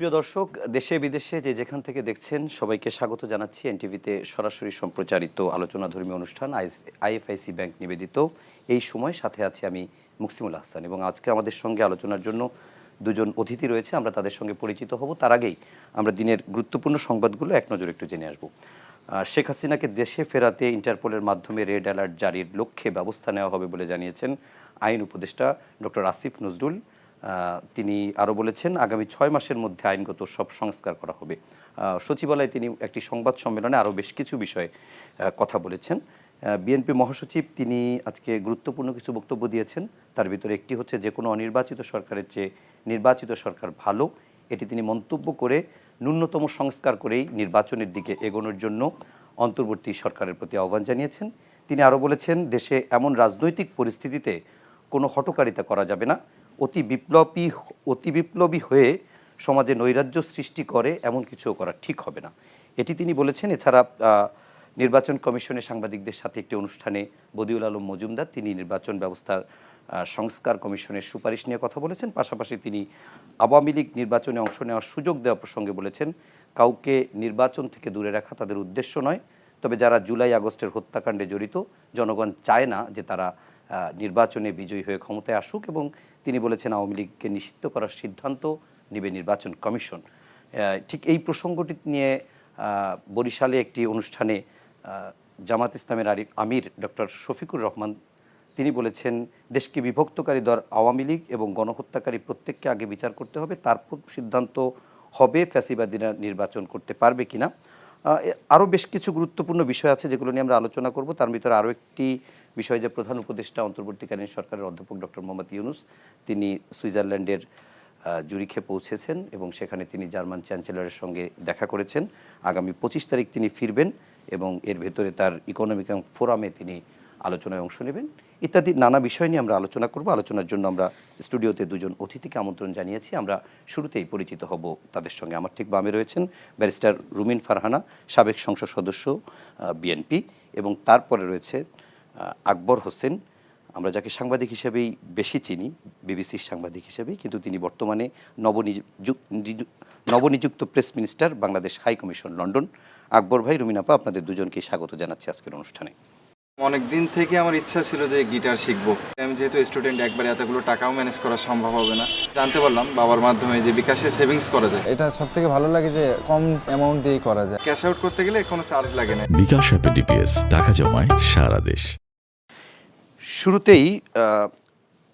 প্রিয় দর্শক, দেশে বিদেশে যে যেখান থেকে দেখছেন সবাইকে স্বাগত জানাচ্ছি এনটিভিতে সরাসরি সম্প্রচারিত আলোচনাধর্মী অনুষ্ঠান আইএফআইসি ব্যাংক নিবেদিত এই সময়। সাথে আছি আমি মুকসিমুল আহসান এবং আজকে আমাদের সঙ্গে আলোচনার জন্য দুজন অতিথি রয়েছে। আমরা তাদের সঙ্গে পরিচিত হব। তার আগেই আমরা দিনের গুরুত্বপূর্ণ সংবাদগুলো এক নজরে একটু জেনে আসব। শেখ হাসিনাকে দেশে ফেরাতে ইন্টারপোলের মাধ্যমে রেড অ্যালার্ট জারির লক্ষ্যে ব্যবস্থা নেওয়া হবে বলে জানিয়েছেন আইন উপদেষ্টা ডক্টর আসিফ নজরুল। তিনি আরও বলেছেন, আগামী 6 মাসের মধ্যে আইনগত সব সংস্কার করা হবে। সচিবালয়ে তিনি একটি সংবাদ সম্মেলনে আরও বেশ কিছু বিষয়ে কথা বলেছেন। বিএনপি মহাসচিব তিনি আজকে গুরুত্বপূর্ণ কিছু বক্তব্য দিয়েছেন। তার ভিতরে একটি হচ্ছে, যে কোনো অনির্বাচিত সরকারের চেয়ে নির্বাচিত সরকার ভালো, এটি তিনি মন্তব্য করে ন্যূনতম সংস্কার করেই নির্বাচনের দিকে এগোনোর জন্য অন্তর্বর্তী সরকারের প্রতি আহ্বান জানিয়েছেন। তিনি আরও বলেছেন, দেশে এমন রাজনৈতিক পরিস্থিতিতে কোনো হঠকারিতা করা যাবে না। অতি বিপ্লবী হয়ে সমাজে নৈরাজ্য সৃষ্টি করে এমন কিছুও করা ঠিক হবে না, এটি তিনি বলেছেন। এছাড়া নির্বাচন কমিশনের সাংবাদিকদের সাথে একটি অনুষ্ঠানে বদিউল আলম মজুমদার তিনি নির্বাচন ব্যবস্থার সংস্কার কমিশনের সুপারিশ নিয়ে কথা বলেছেন। পাশাপাশি তিনি আওয়ামী লীগ নির্বাচনে অংশ নেওয়ার সুযোগ দেওয়া প্রসঙ্গে বলেছেন, কাউকে নির্বাচন থেকে দূরে রাখা তাদের উদ্দেশ্য নয়, তবে যারা জুলাই আগস্টের হত্যাকাণ্ডে জড়িত, জনগণ চায় না যে তারা নির্বাচনে বিজয়ী হয়ে ক্ষমতায় আসুক। এবং তিনি বলেছেন, আওয়ামী লীগকে নিষিদ্ধ করার সিদ্ধান্ত নেবে নির্বাচন কমিশন। ঠিক এই প্রসঙ্গটি নিয়ে বরিশালে একটি অনুষ্ঠানে জামাত ইসলামের আমির ডক্টর শফিকুর রহমান তিনি বলেছেন, দেশকে বিভক্তকারী দল আওয়ামী লীগ এবং গণহত্যাকারী প্রত্যেককে আগে বিচার করতে হবে, তারপর সিদ্ধান্ত হবে ফ্যাসিবাদীরা নির্বাচন করতে পারবে কিনা। আরও বেশ কিছু গুরুত্বপূর্ণ বিষয় আছে যেগুলো নিয়ে আমরা আলোচনা করব। তার ভিতরে আরও একটি বিষয়, যে প্রধান উপদেষ্টা অন্তর্বর্তীকালীন সরকারের অধ্যাপক ডক্টর মোহাম্মদ ইউনুস তিনি সুইজারল্যান্ডের জুরিখে পৌঁছেছেন এবং সেখানে তিনি জার্মান চ্যান্সেলরের সঙ্গে দেখা করেছেন। আগামী 25 তারিখ তিনি ফিরবেন এবং এর ভেতরে তার ইকোনমিক ফোরামে তিনি আলোচনায় অংশ নেবেন ইত্যাদি নানা বিষয় নিয়ে আমরা আলোচনা করব। আলোচনার জন্য আমরা স্টুডিওতে দুজন অতিথিকে আমন্ত্রণ জানিয়েছি। আমরা শুরুতেই পরিচিত হব তাদের সঙ্গে। আমার ঠিক বামে রয়েছেন ব্যারিস্টার রুমিন ফারহানা, সাবেক সংসদ সদস্য বিএনপি, এবং তারপরে রয়েছে আকবর হোসেন, আমরা যাকে সাংবাদিক হিসেবেই বেশি চিনি, বিবিসির সাংবাদিক হিসেবেই, কিন্তু তিনি বর্তমানে নবনিযুক্ত press minister, Bangladesh high commission London. Akbar ভাই, রুমিন আপা, আপনাদের দুজনকেই স্বাগত জানাচ্ছি আজকের অনুষ্ঠানে। অনেক দিন থেকে আমার ইচ্ছা ছিল যে গিটার শিখবো। আমি যেহেতু স্টুডেন্ট, একবারে এতগুলো টাকাও ম্যানেজ করা সম্ভব হবে না। জানতে পারলাম বাবার মাধ্যমে যে বিকাশে সেভিংস করা যায়। এটা সবথেকে ভালো লাগে যে কম অ্যামাউন্ট দিয়েই করা যায়। ক্যাশ আউট করতে গেলে কোনো চার্জ লাগে না। বিকাশ অ্যাপে ডিপিএস, টাকা জমায় সারা দেশ। শুরুতেই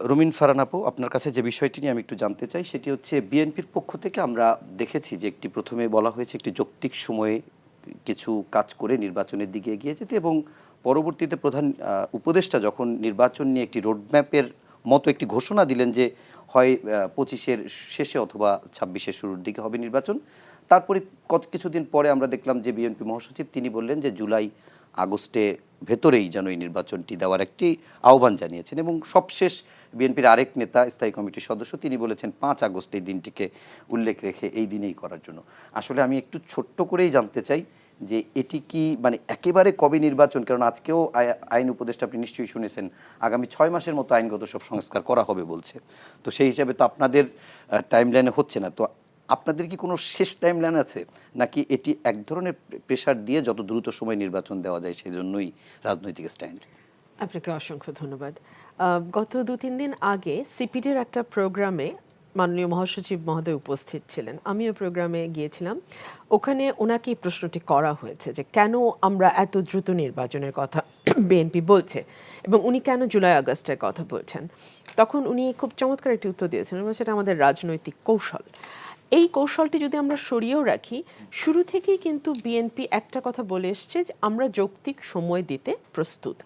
রুমিন ফারহানা আপু, আপনার কাছে যে বিষয়টি নিয়ে আমি একটু জানতে চাই সেটি হচ্ছে, বিএনপির পক্ষ থেকে আমরা দেখেছি যে একটি প্রথমে বলা হয়েছে একটি যৌক্তিক সময়ে কিছু কাজ করে নির্বাচনের দিকে এগিয়ে যেতে, এবং পরবর্তীতে প্রধান উপদেষ্টা যখন নির্বাচন নিয়ে একটি রোডম্যাপের মতো একটি ঘোষণা দিলেন যে হয় 25-এর শেষে অথবা 26-এর শুরুর দিকে হবে নির্বাচন, তারপরে কিছুদিন পরে আমরা দেখলাম যে বিএনপি মহাসচিব তিনি বললেন যে জুলাই আগস্টে ভেতরেই যেন এই নির্বাচনটি দেওয়ার একটি আহ্বান জানিয়েছেন। এবং সবশেষ বিএনপির আরেক নেতা, স্থায়ী কমিটির সদস্য, তিনি বলেছেন 5 আগস্ট এই দিনটিকে উল্লেখ রেখে এই দিনেই করার জন্য। আসলে আমি একটু ছোট্ট করেই জানতে চাই যে এটি কি মানে একেবারে কবে নির্বাচন, কারণ আজকেও আইন উপদেষ্টা আপনি নিশ্চয়ই শুনেছেন আগামী 6 মাসের মতো আইনগত সব সংস্কার করা হবে বলছে। তো সেই হিসাবে তো আপনাদের টাইমলাইনে হচ্ছে না, তো আপনাদের কি কোনো শেষ টাইমলাইন আছে, নাকি এটি এক ধরনের প্রেশার দিয়ে যত দ্রুত সময় নির্বাচন দেওয়া যায় সেই জন্যই রাজনৈতিক স্ট্যান্ড? আপনাকে অসংখ্য ধন্যবাদ। গত 2-3 দিন আগে সিপিডির একটা প্রোগ্রামে মাননীয় মহাসচিব মহোদয় উপস্থিত ছিলেন, আমিও প্রোগ্রামে গিয়েছিলাম। ওখানে ওনাকে এই প্রশ্নটি করা হয়েছে যে কেন আমরা এত দ্রুত নির্বাচনের কথা বিএনপি বলছে এবং উনি কেন জুলাই আগস্টের কথা বলছেন। তখন উনি খুব চমৎকার একটি উত্তর দিয়েছেন, এবং সেটা আমাদের রাজনৈতিক কৌশল। এই কৌশলটি যদি আমরা সরিয়েও রাখি, শুরু থেকেই কিন্তু বিএনপি একটা কথা বলে এসছে যে আমরা যৌক্তিক সময় দিতে প্রস্তুত।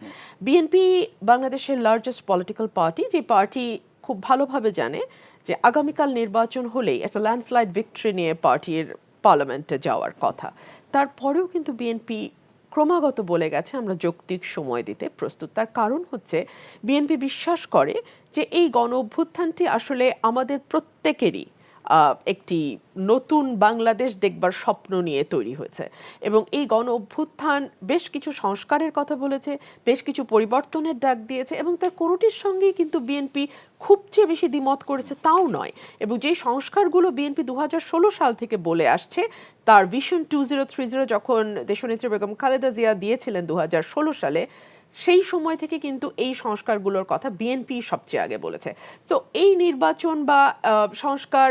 বিএনপি বাংলাদেশের লার্জেস্ট পলিটিক্যাল পার্টি, যে পার্টি খুব ভালোভাবে জানে যে আগামীকাল নির্বাচন হলেই একটা ল্যান্ডস্লাইড ভিক্টরি নিয়ে পার্টির পার্লামেন্টে যাওয়ার কথা। তারপরেও কিন্তু বিএনপি ক্রমাগত বলে গেছে আমরা যৌক্তিক সময় দিতে প্রস্তুত। তার কারণ হচ্ছে বিএনপি বিশ্বাস করে যে এই গণ অভ্যুত্থানটি আসলে আমাদের প্রত্যেকেরই একটি নতুন বাংলাদেশ দেখবার স্বপ্ন নিয়ে তৈরি হয়েছে এবং এই গণ অভ্যুত্থান বেশ কিছু সংস্কারের কথা বলেছে, বেশ কিছু পরিবর্তনের ডাক দিয়েছে এবং তার কোনোটির সঙ্গেই কিন্তু বিএনপি খুব যে বেশি দ্বিমত করেছে তাও নয়। এবং যেই সংস্কারগুলো বিএনপি 2016 সাল থেকে বলে আসছে, তার ভিশন 2030 যখন দেশনেত্রী বেগম খালেদা জিয়া দিয়েছিলেন 2016 সালে, সেই সময় থেকে কিন্তু এই সংস্কারগুলোর কথা বিএনপি সবচেয়ে আগে বলেছে। সো এই নির্বাচন বা সংস্কার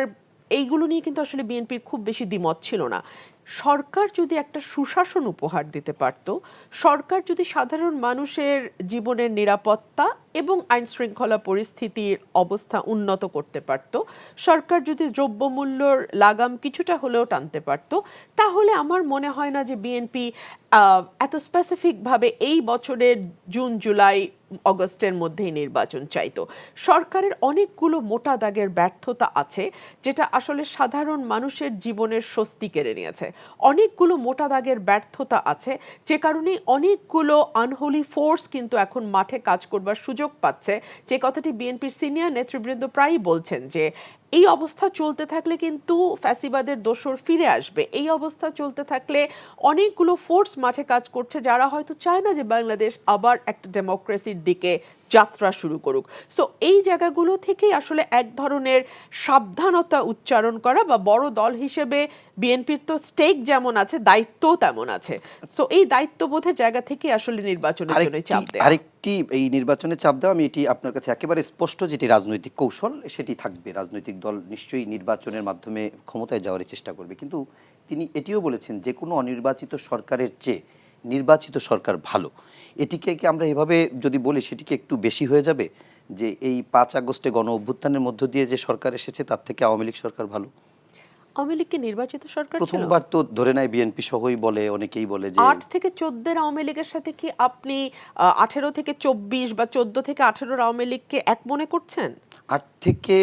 এইগুলো নিয়ে কিন্তু আসলে বিএনপির খুব বেশি দ্বিমত ছিল না। সরকার যদি একটা সুশাসন উপহার দিতে পারত, সরকার যদি সাধারণ মানুষের জীবনের নিরাপত্তা এবং আইন শৃঙ্খলা পরিস্থিতির অবস্থা উন্নত করতে পারত, সরকার যদি দ্রব্যমূল্যর লাগাম কিছুটা হলেও টানতে পারত, তাহলে আমার মনে হয় না যে বিএনপি এত স্পেসিফিকভাবে এই বছরের জুন জুলাই অগস্টের মধ্যেই নির্বাচন চাইতো। সরকারের অনেকগুলো মোটা দাগের ব্যর্থতা আছে যেটা আসলে সাধারণ মানুষের জীবনের স্বস্তি কেড়ে নিয়েছে। অনেকগুলো মোটা দাগের ব্যর্থতা আছে যে কারণে অনেকগুলো আনহোলি ফোর্স কিন্তু এখন মাঠে কাজ করবার সুযোগ পাচ্ছে। যে কথাটি বিএনপির সিনিয়র নেতৃবৃন্দ প্রায়ই বলছেন যে এই অবস্থা চলতে থাকলে কিন্তু ফ্যাসিবাদের দোসর ফিরে আসবে। এই অবস্থা চলতে থাকলে অনেকগুলো ফোর্স মাঠে কাজ করছে যারা হয়তো চায় না যে বাংলাদেশ আবার একটা ডেমোক্রেসির দিকে যাত্রা শুরু করুক। সো এই জায়গাগুলো থেকেই আসলে এক ধরনের সাবধানতা উচ্চারণ করা, বা বড় দল হিসেবে বিএনপির তো স্টেক যেমন আছে, দায়িত্বও তেমন আছে। সো এই দায়িত্ববোধের জায়গা থেকে আসলে নির্বাচনের জন্য চাপ দেওয়া। আরেকটি এই নির্বাচনে চাপ দেওয়া, আমি এটি আপনার কাছে একেবারে স্পষ্ট, যেটি রাজনৈতিক কৌশল সেটি থাকবে। রাজনৈতিক দল নিশ্চয়ই নির্বাচনের মাধ্যমে ক্ষমতায় যাওয়ার চেষ্টা করবে, কিন্তু তিনি এটিও বলেছেন যে কোনো অনির্বাচিত সরকারের চেয়ে নির্বাচিত সরকার ভালো। এটিকে কি আমরা এভাবে যদি বলি সেটিকে একটু বেশি হয়ে যাবে, যে এই 5 আগস্টে গণ অভ্যুত্থানের মধ্য দিয়ে যে সরকার এসেছে তার থেকে আওয়ামী লীগ সরকার ভালো? আওয়ামী লীগকে নির্বাচিত সরকার ছিল? প্রথমবার তো ধরে নেয় বিএনপি সহই বলে, অনেকেই বলে যে 8 থেকে 14 আওয়ামী লীগের সাথে কি আপনি 18 থেকে 24 বা 14 থেকে 18 আওয়ামী লীগকে এক মনে করছেন? 8 থেকে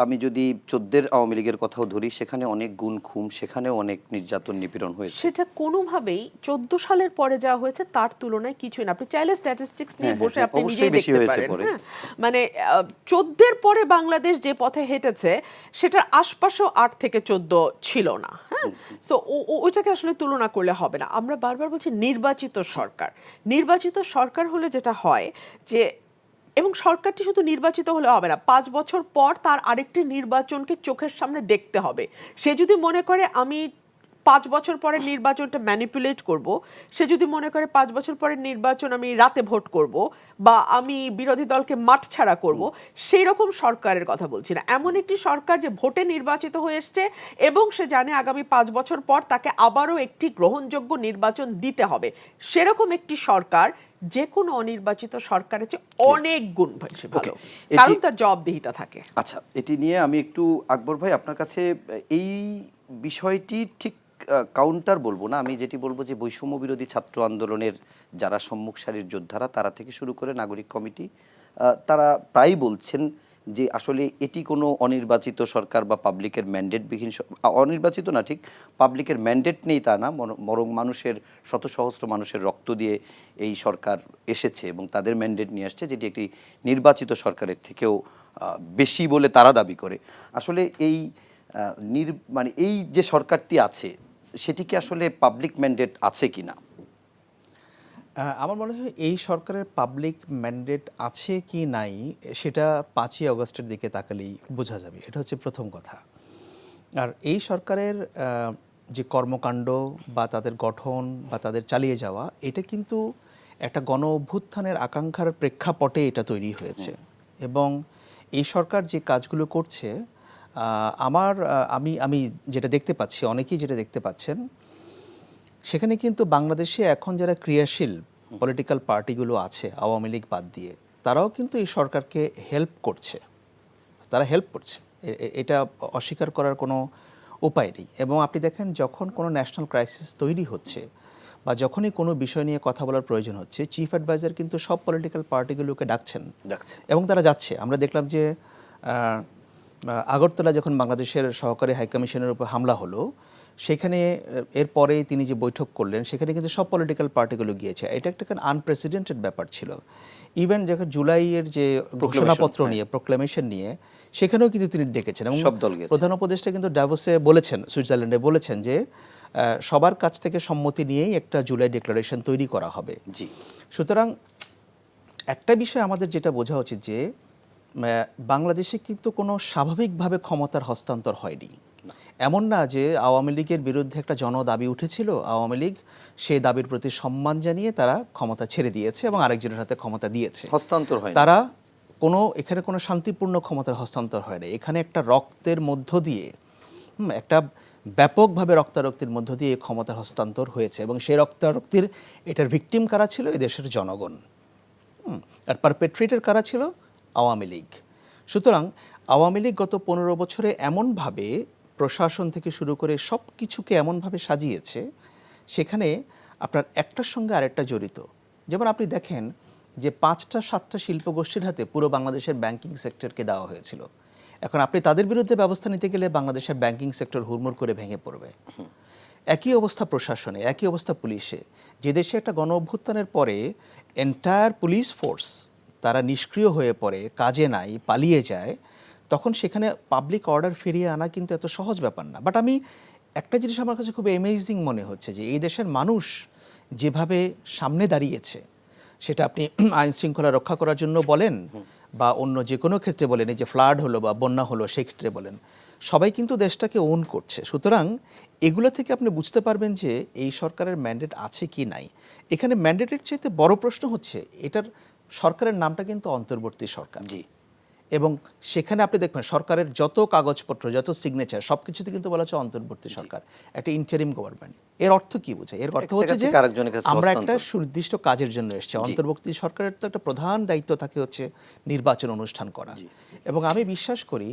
আমি যদি 14 আওয়ামী লীগের কথাও ধরি, সেখানে অনেক গুণ খুম, সেখানেও অনেক নির্যাতন নিপীড়ন হয়েছে। সেটা কোনোভাবেই 14 সালের পরে যা হয়েছে তার তুলনায় কিছুই না। আপনি চাইলে স্ট্যাটিস্টিক্স নিয়ে বসে আপনি নিজেই দেখতে পারেন। হ্যাঁ, মানে 14 পরে বাংলাদেশ যে পথে হেঁটেছে সেটার আশপাশেও 8 থেকে 14 ছিল না। হ্যাঁ, সো ওইটাকে আসলে তুলনা করলে হবে না। আমরা বারবার বলছি নির্বাচিত সরকার। নির্বাচিত সরকার হলে যেটা হয় যে, এবং সরকারটি শুধু নির্বাচিত হলে হবে না, 5 বছর পর তার আরেকটি নির্বাচনকে চোখের সামনে দেখতে হবে। সে যদি মনে করে আমি 5 বছর পরের নির্বাচনটা ম্যানিপুলেট করব, সে যদি মনে করে 5 বছর পরের নির্বাচন আমি রাতে ভোট করব বা আমি বিরোধী দলকে মাঠ ছাড়া করব, সেই রকম সরকারের কথা বলছি না। এমন একটি সরকার যে ভোটে নির্বাচিত হয়ে এসছে এবং সে জানে আগামী 5 বছর পর তাকে আবারও একটি গ্রহণযোগ্য নির্বাচন দিতে হবে, সেরকম একটি সরকার যে কোনো অনির্বাচিত সরকারের চেয়ে অনেক গুণ বেশি ভালো, কারণ তার জবাবদিহিতা থাকে। আচ্ছা, এটি নিয়ে আমি একটু আকবর ভাই আপনার কাছে এই বিষয়টি ঠিক কাউন্টার বলবো না, আমি যেটি বলবো যে বৈষম্য বিরোধী ছাত্র আন্দোলনের যারা সম্মুখ সারির যোদ্ধারা, তারা থেকে শুরু করে নাগরিক কমিটি, তারা প্রায় বলছেন যে আসলে এটি কোনো অনির্বাচিত সরকার বা পাবলিকের ম্যান্ডেটবিহীন, অনির্বাচিত না ঠিক, পাবলিকের ম্যান্ডেট নেই তা না, বরং মানুষের শত সহস্র মানুষের রক্ত দিয়ে এই সরকার এসেছে এবং তাদের ম্যান্ডেট নিয়ে আসছে, যেটি একটি নির্বাচিত সরকারের থেকেও বেশি বলে তারা দাবি করে। আসলে এই মানে এই যে সরকারটি আছে সেটিকে আসলে পাবলিক ম্যান্ডেট আছে কিনা? আমার মনে হয় এই সরকারের পাবলিক ম্যান্ডেট আছে কি নাই সেটা 5ই আগস্টের দিকে তাকালেই বোঝা যাবে। এটা হচ্ছে প্রথম কথা। আর এই সরকারের যে কর্মকাণ্ড বা তাদের গঠন বা তাদের চালিয়ে যাওয়া, এটা কিন্তু একটা গণ অভ্যুত্থানের আকাঙ্ক্ষার প্রেক্ষাপটে এটা তৈরি হয়েছে এবং এই সরকার যে কাজগুলো করছে, আমি যেটা দেখতে পাচ্ছি, অনেকেই যেটা দেখতে পাচ্ছেন, সেখানে কিন্তু বাংলাদেশে এখন যারা ক্রিয়াশীল পলিটিক্যাল পার্টিগুলো আছে আওয়ামী লীগ বাদ দিয়ে, তারাও কিন্তু এই সরকারকে হেল্প করছে। তারা হেল্প করছে, এটা অস্বীকার করার কোনো উপায় নেই। এবং আপনি দেখেন, যখন কোনো ন্যাশনাল ক্রাইসিস তৈরি হচ্ছে বা যখনই কোনো বিষয় নিয়ে কথা বলার প্রয়োজন হচ্ছে, চিফ অ্যাডভাইজার কিন্তু সব পলিটিক্যাল পার্টিগুলোকে ডাকছেন এবং তারা যাচ্ছে। আমরা দেখলাম যে আগরতলা যখন বাংলাদেশের সহকারী হাইকমিশনের উপর হামলা হলো, সেখানে এরপরে তিনি যে বৈঠক করলেন সেখানে কিন্তু সব পলিটিক্যাল পার্টিগুলো গিয়েছে। এটা একটা আনপ্রেসিডেন্টেড ব্যাপার ছিল। ইভেন যখন জুলাইয়ের যে ঘোষণাপত্র নিয়ে প্রোক্লেমেশন নিয়ে সেখানেও কিন্তু তিনি ডেকেছেন এবং সব দল গেছে। প্রধান উপদেষ্টা কিন্তু ডাভোসে বলেছেন, সুইজারল্যান্ডে বলেছেন যে সবার কাছ থেকে সম্মতি নিয়েই একটা জুলাই ডিক্লারেশন তৈরি করা হবে। জি। সুতরাং একটা বিষয় আমাদের যেটা বোঝা উচিত যে বাংলাদেশে কিন্তু কোনো স্বাভাবিকভাবে ক্ষমতার হস্তান্তর হয়নি। এমন না যে আওয়ামী লীগের বিরুদ্ধে একটা জনদাবি উঠেছিল, আওয়ামী লীগ সেই দাবির প্রতি সম্মান জানিয়ে তারা ক্ষমতা ছেড়ে দিয়েছে এবং আরেকজনের হাতে ক্ষমতা দিয়েছে, হস্তান্তর হয় তারা এখানে কোনো শান্তিপূর্ণ ক্ষমতার হস্তান্তর হয় না। এখানে একটা রক্তের মধ্য দিয়ে একটা ব্যাপকভাবে রক্তারক্তির মধ্য দিয়ে এই ক্ষমতার হস্তান্তর হয়েছে এবং সেই রক্তারক্তির এটার ভিকটিম কারা ছিল? এই দেশের জনগণ। আর পারপেট্রেটর কারা ছিল? আওয়ামী লীগ। সুতরাং আওয়ামী লীগ গত 15 বছরে এমনভাবে প্রশাসন থেকে শুরু করে সব কিছুকে এমনভাবে সাজিয়েছে, সেখানে আপনার একটার সঙ্গে আরেকটা জড়িত। যেমন আপনি দেখেন যে 5টা-7টা শিল্পগোষ্ঠীর হাতে পুরো বাংলাদেশের ব্যাংকিং সেক্টরকে দেওয়া হয়েছিল। এখন আপনি তাদের বিরুদ্ধে ব্যবস্থা নিতে গেলে বাংলাদেশের ব্যাংকিং সেক্টর হুড়মুড় করে ভেঙে পড়বে। একই অবস্থা প্রশাসনে, একই অবস্থা পুলিশে। যে দেশে একটা গণ অভ্যুত্থানের পরে এন্টায়ার পুলিশ ফোর্স তারা নিষ্ক্রিয় হয়ে পড়ে, কাজে নাই, পালিয়ে যায়, তখন সেখানে পাবলিক অর্ডার ফিরিয়ে আনা কিন্তু এত সহজ ব্যাপার না। বাট আমি একটা জিনিস আমার কাছে খুব অ্যামেজিং মনে হচ্ছে যে এই দেশের মানুষ যেভাবে সামনে দাঁড়িয়েছে, সেটা আপনি আইন শৃঙ্খলা রক্ষা করার জন্য বলেন বা অন্য যে কোনো ক্ষেত্রে বলেন, এই যে ফ্লাড হলো বা বন্যা হলো সেই ক্ষেত্রে বলেন, সবাই কিন্তু দেশটাকে ওন করছে। সুতরাং এগুলো থেকে আপনি বুঝতে পারবেন যে এই সরকারের ম্যান্ডেট আছে কি নাই। এখানে ম্যান্ডেটের চাইতে বড় প্রশ্ন হচ্ছে এটার সরকারের নামটা কিন্তু অন্তর্বর্তী সরকার। জি। এবং সেখানে আপনি দেখবেন সরকারের যত কাগজপত্র, যত সিগনেচার, সব কিছুতে কিন্তু বলা হচ্ছে অন্তর্বর্তী সরকার, একটা ইন্টারিম গভর্নমেন্ট। এর অর্থ কি বোঝায়? এর অর্থ হচ্ছে যে আমরা একটা সুনির্দিষ্ট কাজের জন্য এসেছি। অন্তর্বর্তী সরকারের তো একটা প্রধান দায়িত্ব থাকে হচ্ছে নির্বাচন অনুষ্ঠান করা। এবং আমি বিশ্বাস করি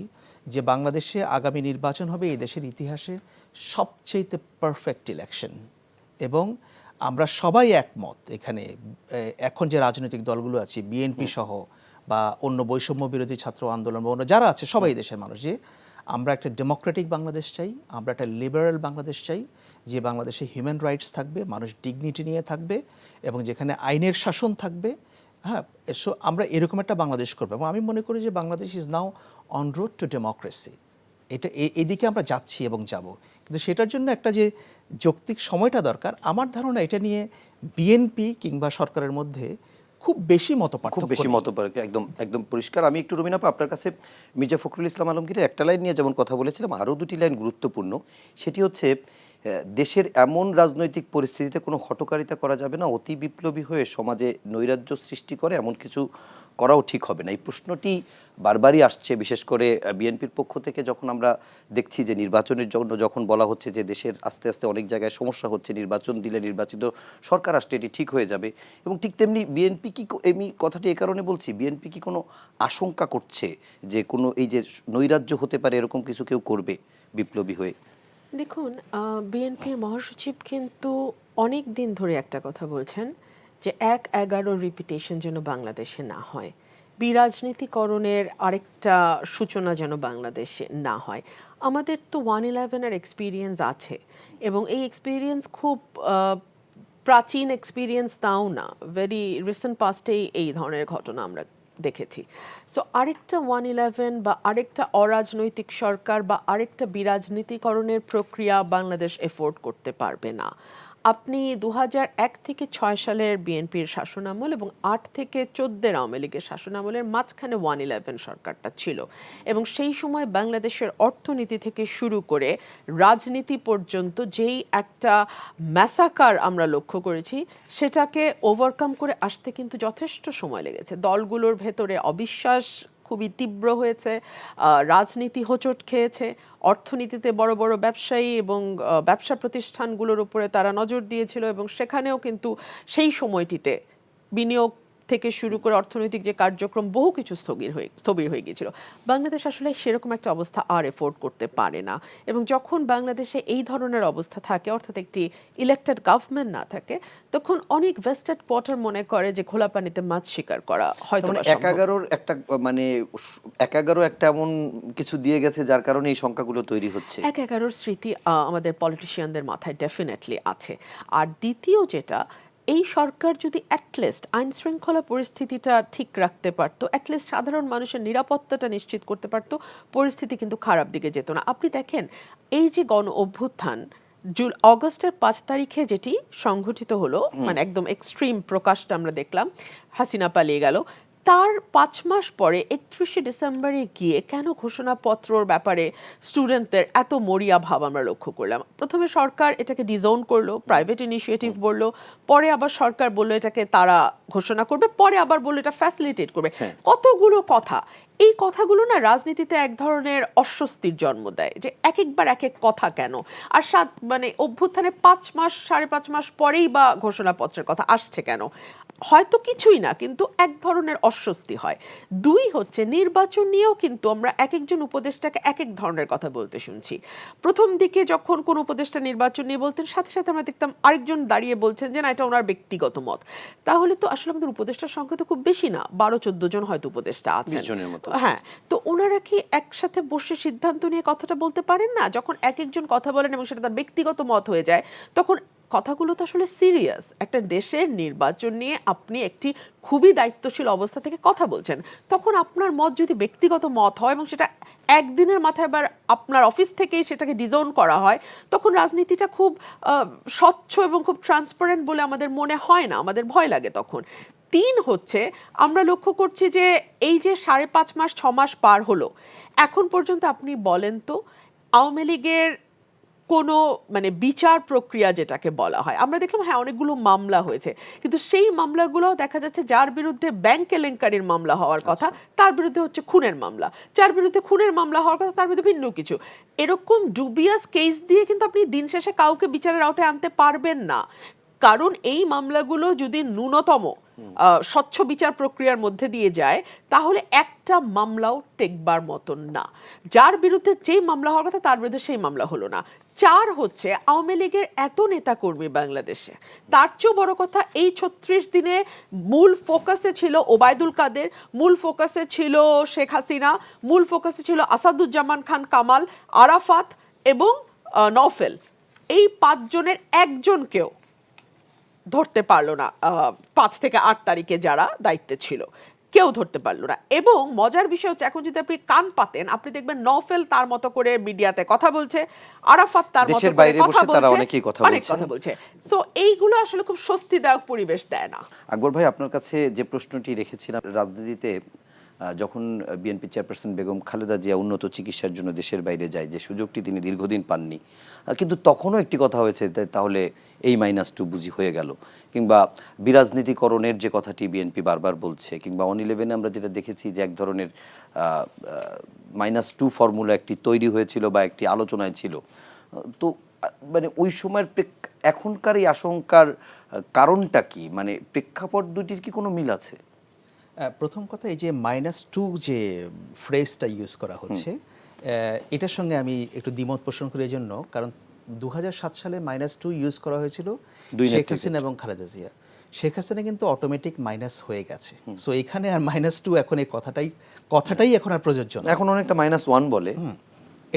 যে বাংলাদেশে আগামী নির্বাচন হবে এই দেশের ইতিহাসে সবচেয়ে পারফেক্ট ইলেকশন। এবং আমরা সবাই একমত এখানে, এখন যে রাজনৈতিক দলগুলো আছে, বিএনপি সহ বা অন্য বৈষম্য বিরোধী ছাত্র আন্দোলন বা অন্য যারা আছে, সবাই দেশের মানুষ, যে আমরা একটা ডেমোক্রেটিক বাংলাদেশ চাই, আমরা একটা লিবারেল বাংলাদেশ চাই, যে বাংলাদেশে হিউম্যান রাইটস থাকবে, মানুষ ডিগনিটি নিয়ে থাকবে এবং যেখানে আইনের শাসন থাকবে। হ্যাঁ, সো আমরা এরকম একটা বাংলাদেশ করবো এবং আমি মনে করি যে Bangladesh is now on road two democracy. এটা এদিকে আমরা যাচ্ছি এবং যাব, কিন্তু সেটার জন্য একটা যে যৌক্তিক সময়টা দরকার, আমার ধারণা এটা নিয়ে বিএনপি কিংবা সরকারের মধ্যে খুব বেশি মতপার্থক্য একদম পরিষ্কার। আমি একটু রবিনা আপা আপনার কাছে মির্জা ফখরুল ইসলাম আলমগীরের একটা লাইন নিয়ে যেমন কথা বলেছিলাম, আরও দুটি লাইন গুরুত্বপূর্ণ। সেটি হচ্ছে দেশের এমন রাজনৈতিক পরিস্থিতিতে কোনো হঠকারিতা করা যাবে না, অতি বিপ্লবী হয়ে সমাজে নৈরাজ্য সৃষ্টি করে এমন কিছু করাও ঠিক হবে না। এই প্রশ্নটি বারবারই আসছে, বিশেষ করে বিএনপির পক্ষ থেকে যখন আমরা দেখছি যে নির্বাচনের জন্য যখন বলা হচ্ছে যে দেশের আস্তে আস্তে অনেক জায়গায় সমস্যা হচ্ছে, নির্বাচন দিলে নির্বাচিত সরকার আসলে এটি ঠিক হয়ে যাবে। এবং ঠিক তেমনি বিএনপি কি, আমি কথাটি এই কারণে বলছি, বিএনপি কি কোনো আশঙ্কা করছে যে কোনো এই যে নৈরাজ্য হতে পারে এরকম কিছু কেউ করবে বিপ্লবী হয়ে? দেখুন, বিএনপির মহাসচিব কিন্তু অনেক দিন ধরে একটা কথা বলছেন যে 1-11 রিপিটেশন যেন বাংলাদেশে না হয়, বিরাজনীতিকরণের আরেকটা সূচনা যেন বাংলাদেশে না হয়। আমাদের তো 1/11-এর এক্সপিরিয়েন্স আছে এবং এই এক্সপিরিয়েন্স খুব প্রাচীন এক্সপিরিয়েন্স তাও না, ভেরি রিসেন্ট পাস্টেই এই ধরনের ঘটনা আমরা দেখেছি। সো আরেকটা 1/11 বা আরেকটা অরাজনৈতিক সরকার বা আরেকটা বিরাজনীতিকরণের প্রক্রিয়া বাংলাদেশ এফোর্ড করতে পারবে না। আপনি 2001 থেকে 6 সালের বিএনপির শাসনামল এবং 8 থেকে 14 আওয়ামী লীগের শাসনামলের মাঝখানে 1/11 সরকারটা ছিল এবং সেই সময় বাংলাদেশের অর্থনীতি থেকে শুরু করে রাজনীতি পর্যন্ত যেই একটা ম্যাসাকার আমরা লক্ষ্য করেছি, সেটাকে ওভারকাম করে আসতে কিন্তু যথেষ্ট সময় লেগেছে। দলগুলোর ভেতরে অবিশ্বাস খুবই তীব্র হয়েছে, রাজনীতি হোঁচট খেয়েছে, অর্থনীতিতে বড় বড় ব্যবসায়ী এবং ব্যবসা প্রতিষ্ঠানগুলোর উপরে তারা নজর দিয়েছিল এবং সেখানেও কিন্তু সেই সময়টিতে বিনিয়োগ থেকে শুরু করে অর্থনৈতিক যে কার্যক্রম বহু কিছু স্থবির হয়ে গিয়েছিল। বাংলাদেশ আসলে সেরকম একটা অবস্থা আর এফোর্ড করতে পারে না, এবং যখন বাংলাদেশে এই ধরনের অবস্থা থাকে, অর্থাৎ একটি ইলেক্টেড গভর্নমেন্ট না থাকে, তখন অনেক ভেস্টেড পটার মনে করে যে খোলা পানিতে মাছ শিকার করা হয়তো মানে বা সম্ভব। 11 একটা মানে 11 একটা এমন কিছু দিয়ে গেছে যার কারণে এই সংখ্যাগুলো তৈরি হচ্ছে। 11-11 স্মৃতি আমাদের পলিটিশিয়ানদের মাথায় ডেফিনেটলি আছে। আর দ্বিতীয় যেটা, এই সরকার যদি অ্যাটলিস্ট আইন শৃঙ্খলা পরিস্থিতিটা ঠিক রাখতে পারতো, অ্যাটলিস্ট সাধারণ মানুষের নিরাপত্তাটা নিশ্চিত করতে পারতো, পরিস্থিতি কিন্তু খারাপ দিকে যেত না। আপনি দেখেন, এই যে গণ অভ্যুত্থান অগস্টের 5 তারিখে যেটি সংঘটিত হলো, মানে একদম এক্সট্রিম প্রকাশটা আমরা দেখলাম, হাসিনা পালিয়ে গেল, তার 5 মাস পরে 31শে ডিসেম্বরে গিয়ে কেন ঘোষণাপত্রর ব্যাপারে স্টুডেন্টদের এত মরিয়া ভাব আমরা লক্ষ্য করলাম? প্রথমে সরকার এটাকে ডিজোন করলো, প্রাইভেট ইনিশিয়েটিভ বললো, পরে আবার সরকার বললো এটাকে তারা ঘোষণা করবে, পরে আবার বললো এটা ফ্যাসিলিটেট করবে। কতগুলো কথা, এই কথাগুলো না রাজনীতিতে এক ধরনের অস্বস্তির জন্ম দেয়, যে একবার এক এক কথা কেন, আর মানে অভ্যুত্থানে 5 মাস 5.5 মাস পরেই বা ঘোষণাপত্রের কথা আসছে কেন? হয়তো কিছুই না, কিন্তু এক ধরনের অস্বস্তি হয়। 2 হচ্ছে, নির্বাচন নিয়েও কিন্তু আমরা এক একজন উপদেষ্টাকে এক এক ধরনের কথা বলতে শুনছি। প্রথম দিকে যখন কোন উপদেষ্টা নির্বাচন নিয়ে বলতেন, সাথে সাথে আমরা দেখতাম আরেকজন দাঁড়িয়ে বলছেন যে না, এটা ওনার ব্যক্তিগত মত। তাহলে তো আসলে আমাদের উপদেষ্টার সংখ্যা তো খুব বেশি না, 12-14 জন হয়তো উপদেষ্টা আছেন। 20 জনের মতো। হ্যাঁ, তো ওনারা কি একসাথে বসে সিদ্ধান্ত নিয়ে কথাটা বলতে পারেন না? যখন এক একজন কথা বলেন এবং সেটা তার ব্যক্তিগত মত হয়ে যায়, তখন কথাগুলো তো আসলে সিরিয়াস। একটা দেশের নির্বাচন নিয়ে আপনি একটি খুবই দায়িত্বশীল অবস্থা থেকে কথা বলছেন, তখন আপনার মত যদি ব্যক্তিগত মত হয় এবং সেটা একদিনের মাথায় আবার আপনার অফিস থেকেই সেটাকে ডিজোন করা হয়, তখন রাজনীতিটা খুব স্বচ্ছ এবং খুব ট্রান্সপারেন্ট বলে আমাদের মনে হয় না, আমাদের ভয় লাগে তখন। 3 হচ্ছে, আমরা লক্ষ্য করছি যে এই যে 5.5 মাস 6 মাস পার হলো, এখন পর্যন্ত আপনি বলেন তো আওয়ামী লীগের কোনো মানে বিচার প্রক্রিয়া যেটাকে বলা হয়, আমরা দেখলাম হ্যাঁ অনেকগুলো মামলা হয়েছে, কিন্তু সেই মামলাগুলোও দেখা যাচ্ছে যার বিরুদ্ধে ব্যাংক কেলেঙ্কারির মামলা হওয়ার কথা তার বিরুদ্ধে হচ্ছে খুনের মামলা, যার বিরুদ্ধে খুনের মামলা হওয়ার কথা তার বিরুদ্ধে ভিন্ন কিছু। এরকম ডুবিয়াস কেস দিয়ে কিন্তু আপনি দিন শেষে কাউকে বিচারের আওতায় আনতে পারবেন না, কারণ এই মামলাগুলো যদি ন্যূনতম স্বচ্ছ বিচার প্রক্রিয়ার মধ্যে দিয়ে যায়, তাহলে একটা মামলাও টেকবার মতন না। যার বিরুদ্ধে যেই মামলা হওয়ার কথা তার বিরুদ্ধে সেই মামলা হলো না। 4 হচ্ছে, আওয়ামী লীগের এত নেতাকর্মী বাংলাদেশে, তার চেয়েও বড় কথা, এই 36 দিনে মূল ফোকাসে ছিল ওবায়দুল কাদের, মূল ফোকাসে ছিল শেখ হাসিনা, মূল ফোকাসে ছিল আসাদুজ্জামান খান কামাল, আরাফাত এবং নওফেল। এই 5 জনের একজনকেও ধরতে পারলো না 5 থেকে 8 তারিখে যারা দায়িত্বে ছিল, কেউ ধরতে পারলো না। এবং মজার বিষয় হচ্ছে, এখন যদি আপনি কান পাতেন, আপনি দেখবেন নওফেল তার মতো করে মিডিয়াতে কথা বলছে, আরাফাত তার মতো করে কথা বলছে, অনেক কথা বলছে। সো এইগুলো আসলে খুব স্বস্তিদায়ক পরিবেশ দেয় না। আকবর ভাই, আপনার কাছে যে প্রশ্নটি রেখেছিলাম, রাজনীতিতে যখন বিএনপি চেয়ারপারসন বেগম খালেদা জিয়া উন্নত চিকিৎসার জন্য দেশের বাইরে যায়, যে সুযোগটি তিনি দীর্ঘদিন পাননি, কিন্তু তখনও একটি কথা হয়েছে, তাহলে এই -2 বুঝি হয়ে গেল, কিংবা বিরাজনীতিকরণের যে কথাটি বিএনপি বারবার বলছে, কিংবা 11 আমরা যেটা দেখেছি যে এক ধরনের -2 ফর্মুলা একটি তৈরি হয়েছিল বা একটি আলোচনায় ছিল। তো মানে ওই সময়ের এখনকার এই আশঙ্কার কারণটা কি? মানে প্রেক্ষাপট দুটির কি কোনো মিল আছে? প্রথম কথা, এই যে -2 যে ফ্রেজটা ইউজ করা হচ্ছে, এটার সঙ্গে আমি একটু দ্বিমত পোষণ করি, এই জন্য কারণ 2007 সালে -2 ইউজ করা হয়েছিল শেখ হাসিনা এবং খালেদা জিয়া। শেখ হাসিনা কিন্তু অটোমেটিক মাইনাস হয়ে গেছে, সো এখানে আর -2 এখন এই কথাটাই এখন আর প্রযোজ্য না, এখন অনেকটা -1 বলে।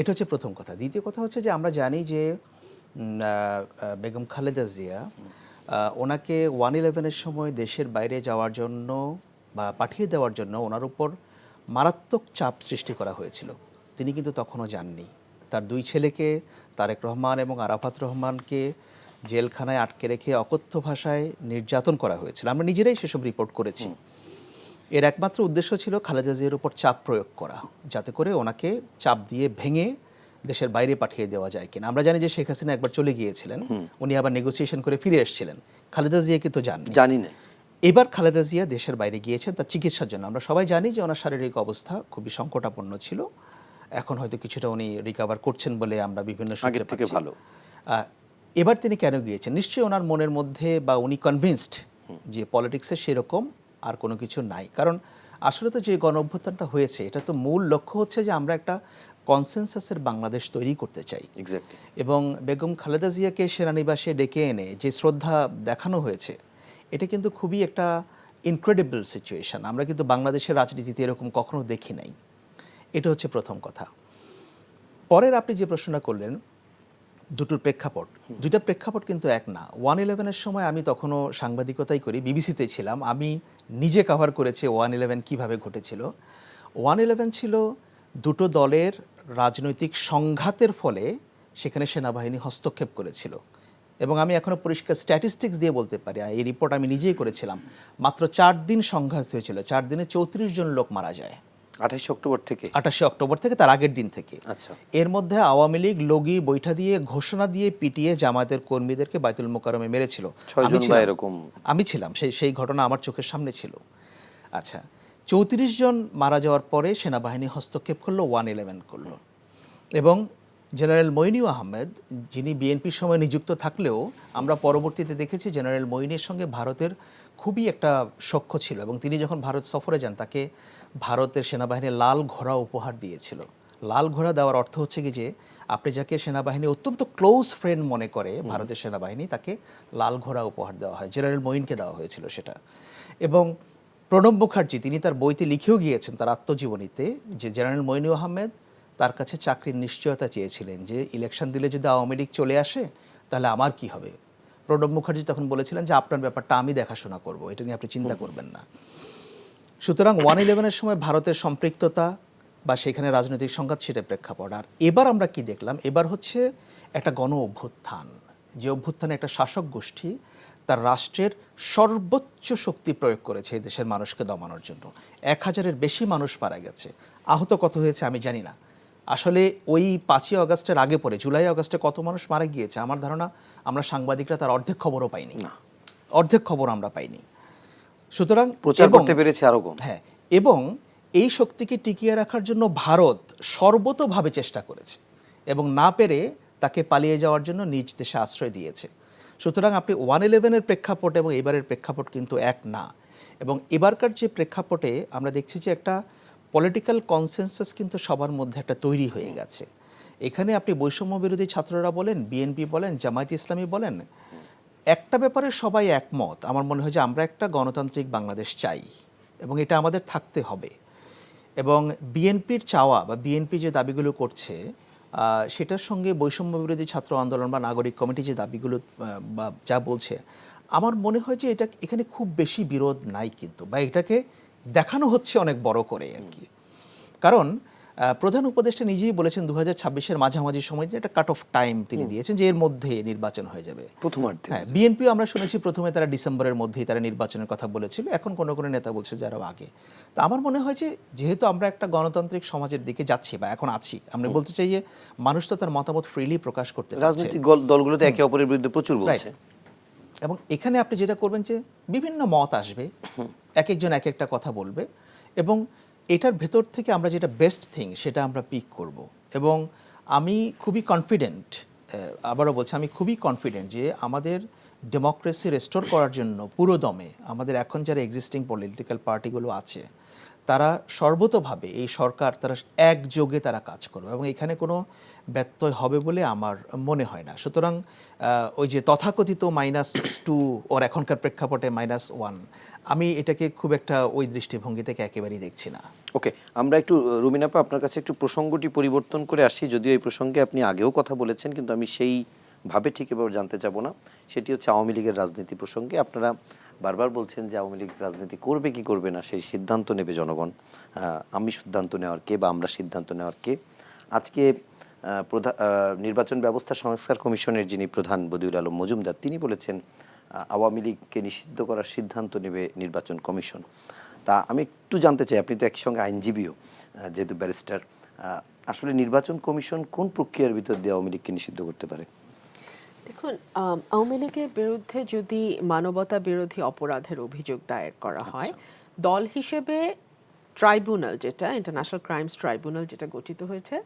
এটা হচ্ছে প্রথম কথা। দ্বিতীয় কথা হচ্ছে যে আমরা জানি যে বেগম খালেদা জিয়া, ওনাকে 1/11-এর সময় দেশের বাইরে যাওয়ার জন্য বা পাঠিয়ে দেওয়ার জন্য ওনার উপর মারাত্মক চাপ সৃষ্টি করা হয়েছিল। তিনি কিন্তু তখনও যাননি। তার 2 ছেলেকে, তারেক রহমান এবং আরাফাত রহমানকে জেলখানায় আটকে রেখে অকথ্য ভাষায় নির্যাতন করা হয়েছিল। আমরা নিজেরাই সেসব রিপোর্ট করেছি। এর একমাত্র উদ্দেশ্য ছিল খালেদা জিয়ার উপর চাপ প্রয়োগ করা, যাতে করে ওনাকে চাপ দিয়ে ভেঙে দেশের বাইরে পাঠিয়ে দেওয়া যায় কিনা। আমরা জানি যে শেখ হাসিনা একবার চলে গিয়েছিলেন, উনি আবার নেগোসিয়েশন করে ফিরে এসেছিলেন। খালেদা জিয়া কিন্তু জানি না। এবার খালেদা জিয়া দেশের বাইরে গিয়েছেন তার চিকিৎসার জন্য। আমরা সবাই জানি যে ওনার শারীরিক অবস্থা খুবই সংকটাপন্ন ছিল, এখন হয়তো কিছুটা উনি রিকভার করছেন বলে আমরা বিভিন্ন সূত্রে থেকে পাচ্ছি। ভালো। এবার তিনি কেন গিয়েছেন? নিশ্চয়ই ওনার মনের মধ্যে, বা উনি কনভিন্সড যে পলিটিক্সে সেরকম আর কোনো কিছু নাই। কারণ আসলে তো যে গণ অভ্যুত্থানটা হয়েছে এটা তো মূল লক্ষ্য হচ্ছে যে আমরা একটা কনসেনসাসের বাংলাদেশ তৈরি করতে চাই। এক্স্যাক্টলি। এবং বেগম খালেদা জিয়াকে সেনানিবাসে ডেকে এনে যে শ্রদ্ধা দেখানো হয়েছে এটা কিন্তু খুবই একটা ইনক্রেডিবল সিচুয়েশন। আমরা কিন্তু বাংলাদেশের রাজনীতিতে এরকম কখনো দেখি নাই। এটা হচ্ছে প্রথম কথা। পরের আপনি যে প্রশ্নটা করলেন দুটোর প্রেক্ষাপট, দুইটা প্রেক্ষাপট কিন্তু এক না। 1/11-এর সময় আমি তখনও সাংবাদিকতাই করি, বিবিসিতে ছিলাম, আমি নিজে কভার করেছি 1/11 কিভাবে ঘটেছিল। 1/11 ছিল দুটো দলের রাজনৈতিক সংঘাতের ফলে সেখানে সেনাবাহিনী হস্তক্ষেপ করেছিল। এবং আমি এখনও পরিষ্কার স্ট্যাটিস্টিক্স দিয়ে বলতে পারি, এই রিপোর্ট আমি নিজেই করেছিলাম, মাত্র 4 দিন সংঘাত হয়েছিল, 4 দিনে 34 জন লোক মারা যায়। 28 অক্টোবর থেকে? 28 অক্টোবর থেকে, তার আগের দিন থেকে। আচ্ছা। এর মধ্যে আওয়ামী লীগ লগি বৈঠা দিয়ে ঘোষণা দিয়ে পিটিয়ে জামায়াতের কর্মীদেরকে বাইতুল মোকাররমে মেরেছিল। 6 জন বা এরকম? আমি ছিলাম, সেই ঘটনা আমার চোখের সামনে ছিল। আচ্ছা, 34 জন মারা যাওয়ার পরে সেনাবাহিনী হস্তক্ষেপ করলো, 1/11 করলো। এবং জেনারেল মইনুল আহমেদ, যিনি বিএনপির সময় নিযুক্ত থাকলেও আমরা পরবর্তীতে দেখেছি জেনারেল মইনের সঙ্গে ভারতের খুবই একটা সখ্য ছিল, এবং তিনি যখন ভারত সফরে যান তাকে ভারতের সেনাবাহিনী লাল ঘোড়া উপহার দিয়েছিল। লাল ঘোড়া দেওয়ার অর্থ হচ্ছে কি যে আপনি যাকে সেনাবাহিনী অত্যন্ত ক্লোজ ফ্রেন্ড মনে করে ভারতের সেনাবাহিনী, তাকে লাল ঘোড়া উপহার দেওয়া হয়। জেনারেল মইনকে দেওয়া হয়েছিল সেটা। এবং প্রণব মুখার্জি তিনি তার বইতে লিখেও গিয়েছেন, তার আত্মজীবনীতে, যে জেনারেল মইনুল আহমেদ তার কাছে চাকরির নিশ্চয়তা চেয়েছিলেন, যে ইলেকশন দিলে যদি আওয়ামী লীগ চলে আসে তাহলে আমার কি হবে। প্রণব মুখার্জি তখন বলেছিলেন যে আপনার ব্যাপারটা আমি দেখাশোনা করব, এটা নিয়ে আপনি চিন্তা করবেন না। সুতরাং 1/11-এর সময় ভারতের সম্পৃক্ততা বা সেখানে রাজনৈতিক সংঘাত, সেটা প্রেক্ষাপট। আর এবার আমরা কি দেখলাম, এবার হচ্ছে একটা গণ অভ্যুত্থান, যে অভ্যুত্থানে একটা শাসক গোষ্ঠী তার রাষ্ট্রের সর্বোচ্চ শক্তি প্রয়োগ করেছে এই দেশের মানুষকে দমানোর জন্য। 1000-এর বেশি মানুষ মারা গেছে, আহত কত হয়েছে আমি জানি না। আসলে ওই 5ই আগস্টের আগে পরে জুলাই আগস্টে কত মানুষ মারা গিয়েছে আমার ধারণা আমরা সাংবাদিকরা তার অর্ধেক খবরও পাইনি, না অর্ধেক খবর আমরা পাইনি। সুতরাং প্রচার করতে পেরেছে আরো কম। হ্যাঁ, এবং এই শক্তিকে টিকিয়ে রাখার জন্য ভারত সর্বতোভাবে চেষ্টা করেছে এবং না পেরে তাকে পালিয়ে যাওয়ার জন্য নিজ দেশে আশ্রয় দিয়েছে। সুতরাং আপনি 1/11-এর প্রেক্ষাপট এবং এবারের প্রেক্ষাপট কিন্তু এক না। এবং এবারকার যে প্রেক্ষাপটে আমরা দেখছি যে একটা পলিটিক্যাল কনসেনসাস কিন্তু সবার মধ্যে একটা তৈরি হয়ে গেছে। এখানে আপনি বৈষম্য বিরোধী ছাত্ররা বলেন, বিএনপি বলেন, জামায়াত ইসলামী বলেন, একটা ব্যাপারে সবাই একমত, আমার মনে হয় যে আমরা একটা গণতান্ত্রিক বাংলাদেশ চাই এবং এটা আমাদের থাকতে হবে। এবং বিএনপির চাওয়া বা বিএনপি যে দাবিগুলো করছে সেটার সঙ্গে বৈষম্য বিরোধী ছাত্র আন্দোলন বা নাগরিক কমিটি যে দাবিগুলো বা যা বলছে, আমার মনে হয় যে এটা এখানে খুব বেশি বিরোধ নাই কিন্তু, বা এটাকে দেখানো হচ্ছে অনেক বড় করে আর কি। কারণ প্রধান উপদেষ্টা নিজেই বলেছেন 2026-এর মাঝামাঝি সময় একটা কাট অফ টাইম তিনি দিয়েছেন যে এর মধ্যে নির্বাচন হয়ে যাবে প্রথমার্ধে। হ্যাঁ, বিএনপিও আমরা শুনেছি প্রথমে তারা ডিসেম্বরের মধ্যেই তারা নির্বাচনের কথা বলেছিল, এখন কোনো কোনো নেতা বলছে যে আরও আগে। তো আমার মনে হয় যে যেহেতু আমরা একটা গণতান্ত্রিক সমাজের দিকে যাচ্ছি বা এখন আছি, আমরা বলতে চাই যে মানুষ তো তার মতামত ফ্রিলি প্রকাশ করতে পারছে। রাজনৈতিক দলগুলোতে একে অপরের বিরুদ্ধে প্রচুর বলছে। এবং এখানে আপনি যেটা করবেন যে বিভিন্ন মত আসবে, এক একজন এক একটা কথা বলবে, এবং এটার ভেতর থেকে আমরা যেটা বেস্ট থিং সেটা আমরা পিক করব। এবং আমি খুবই কনফিডেন্ট, আবারও বলছি আমি খুবই কনফিডেন্ট যে আমাদের ডেমোক্রেসি রেস্টোর করার জন্য পুরো দমে আমাদের এখন যারা এক্সিস্টিং পলিটিক্যাল পার্টিগুলো আছে তারা সর্বতোভাবে এই সরকার তারা একযোগে তারা কাজ করবে এবং এখানে কোনো ব্যত্যয় হবে বলে আমার মনে হয় না। সুতরাং ওই যে তথাকথিত -2 ওর এখনকার প্রেক্ষাপটে -1, আমি এটাকে খুব একটা ওই দৃষ্টিভঙ্গি থেকে একেবারেই দেখছি না। ওকে, আমরা একটু রুমিন আপা আপনার কাছে একটু প্রসঙ্গটি পরিবর্তন করে আসি, যদিও এই প্রসঙ্গে আপনি আগেও কথা বলেছেন, কিন্তু আমি সেইভাবে ঠিক এবার জানতে চাবো না। সেটি হচ্ছে আওয়ামী লীগের রাজনীতি প্রসঙ্গে। আপনারা বারবার বলছেন যে আওয়ামী লীগ রাজনীতি করবে কি করবে না সেই সিদ্ধান্ত নেবে জনগণ, আমি সিদ্ধান্ত নেওয়ার কে বা আমরা সিদ্ধান্ত নেওয়ার কে। আজকে নির্বাচন ব্যবস্থা সংস্কার কমিশনের যিনি প্রধান বদিউল আলম মজুমদার তিনি বলেছেন আওয়ামী লীগকে নিষিদ্ধ করার সিদ্ধান্ত নেবে নির্বাচন কমিশন। তা আমি একটু জানতে চাই, আপনি তো একই সঙ্গে আইনজীবীও যেহেতু ব্যারিস্টার, আসলে নির্বাচন কমিশন কোন প্রক্রিয়ার ভিতর দিয়ে আওয়ামী লীগকে নিষিদ্ধ করতে পারে? দেখুন, আওয়ামী লীগের বিরুদ্ধে যদি মানবতা বিরোধী অপরাধের অভিযোগ দায়ের করা হয়, দল হিসেবে ট্রাইব্যুনাল, যেটা ইন্টারন্যাশনাল ক্রাইমস ট্রাইব্যুনাল যেটা গঠিত হয়েছে,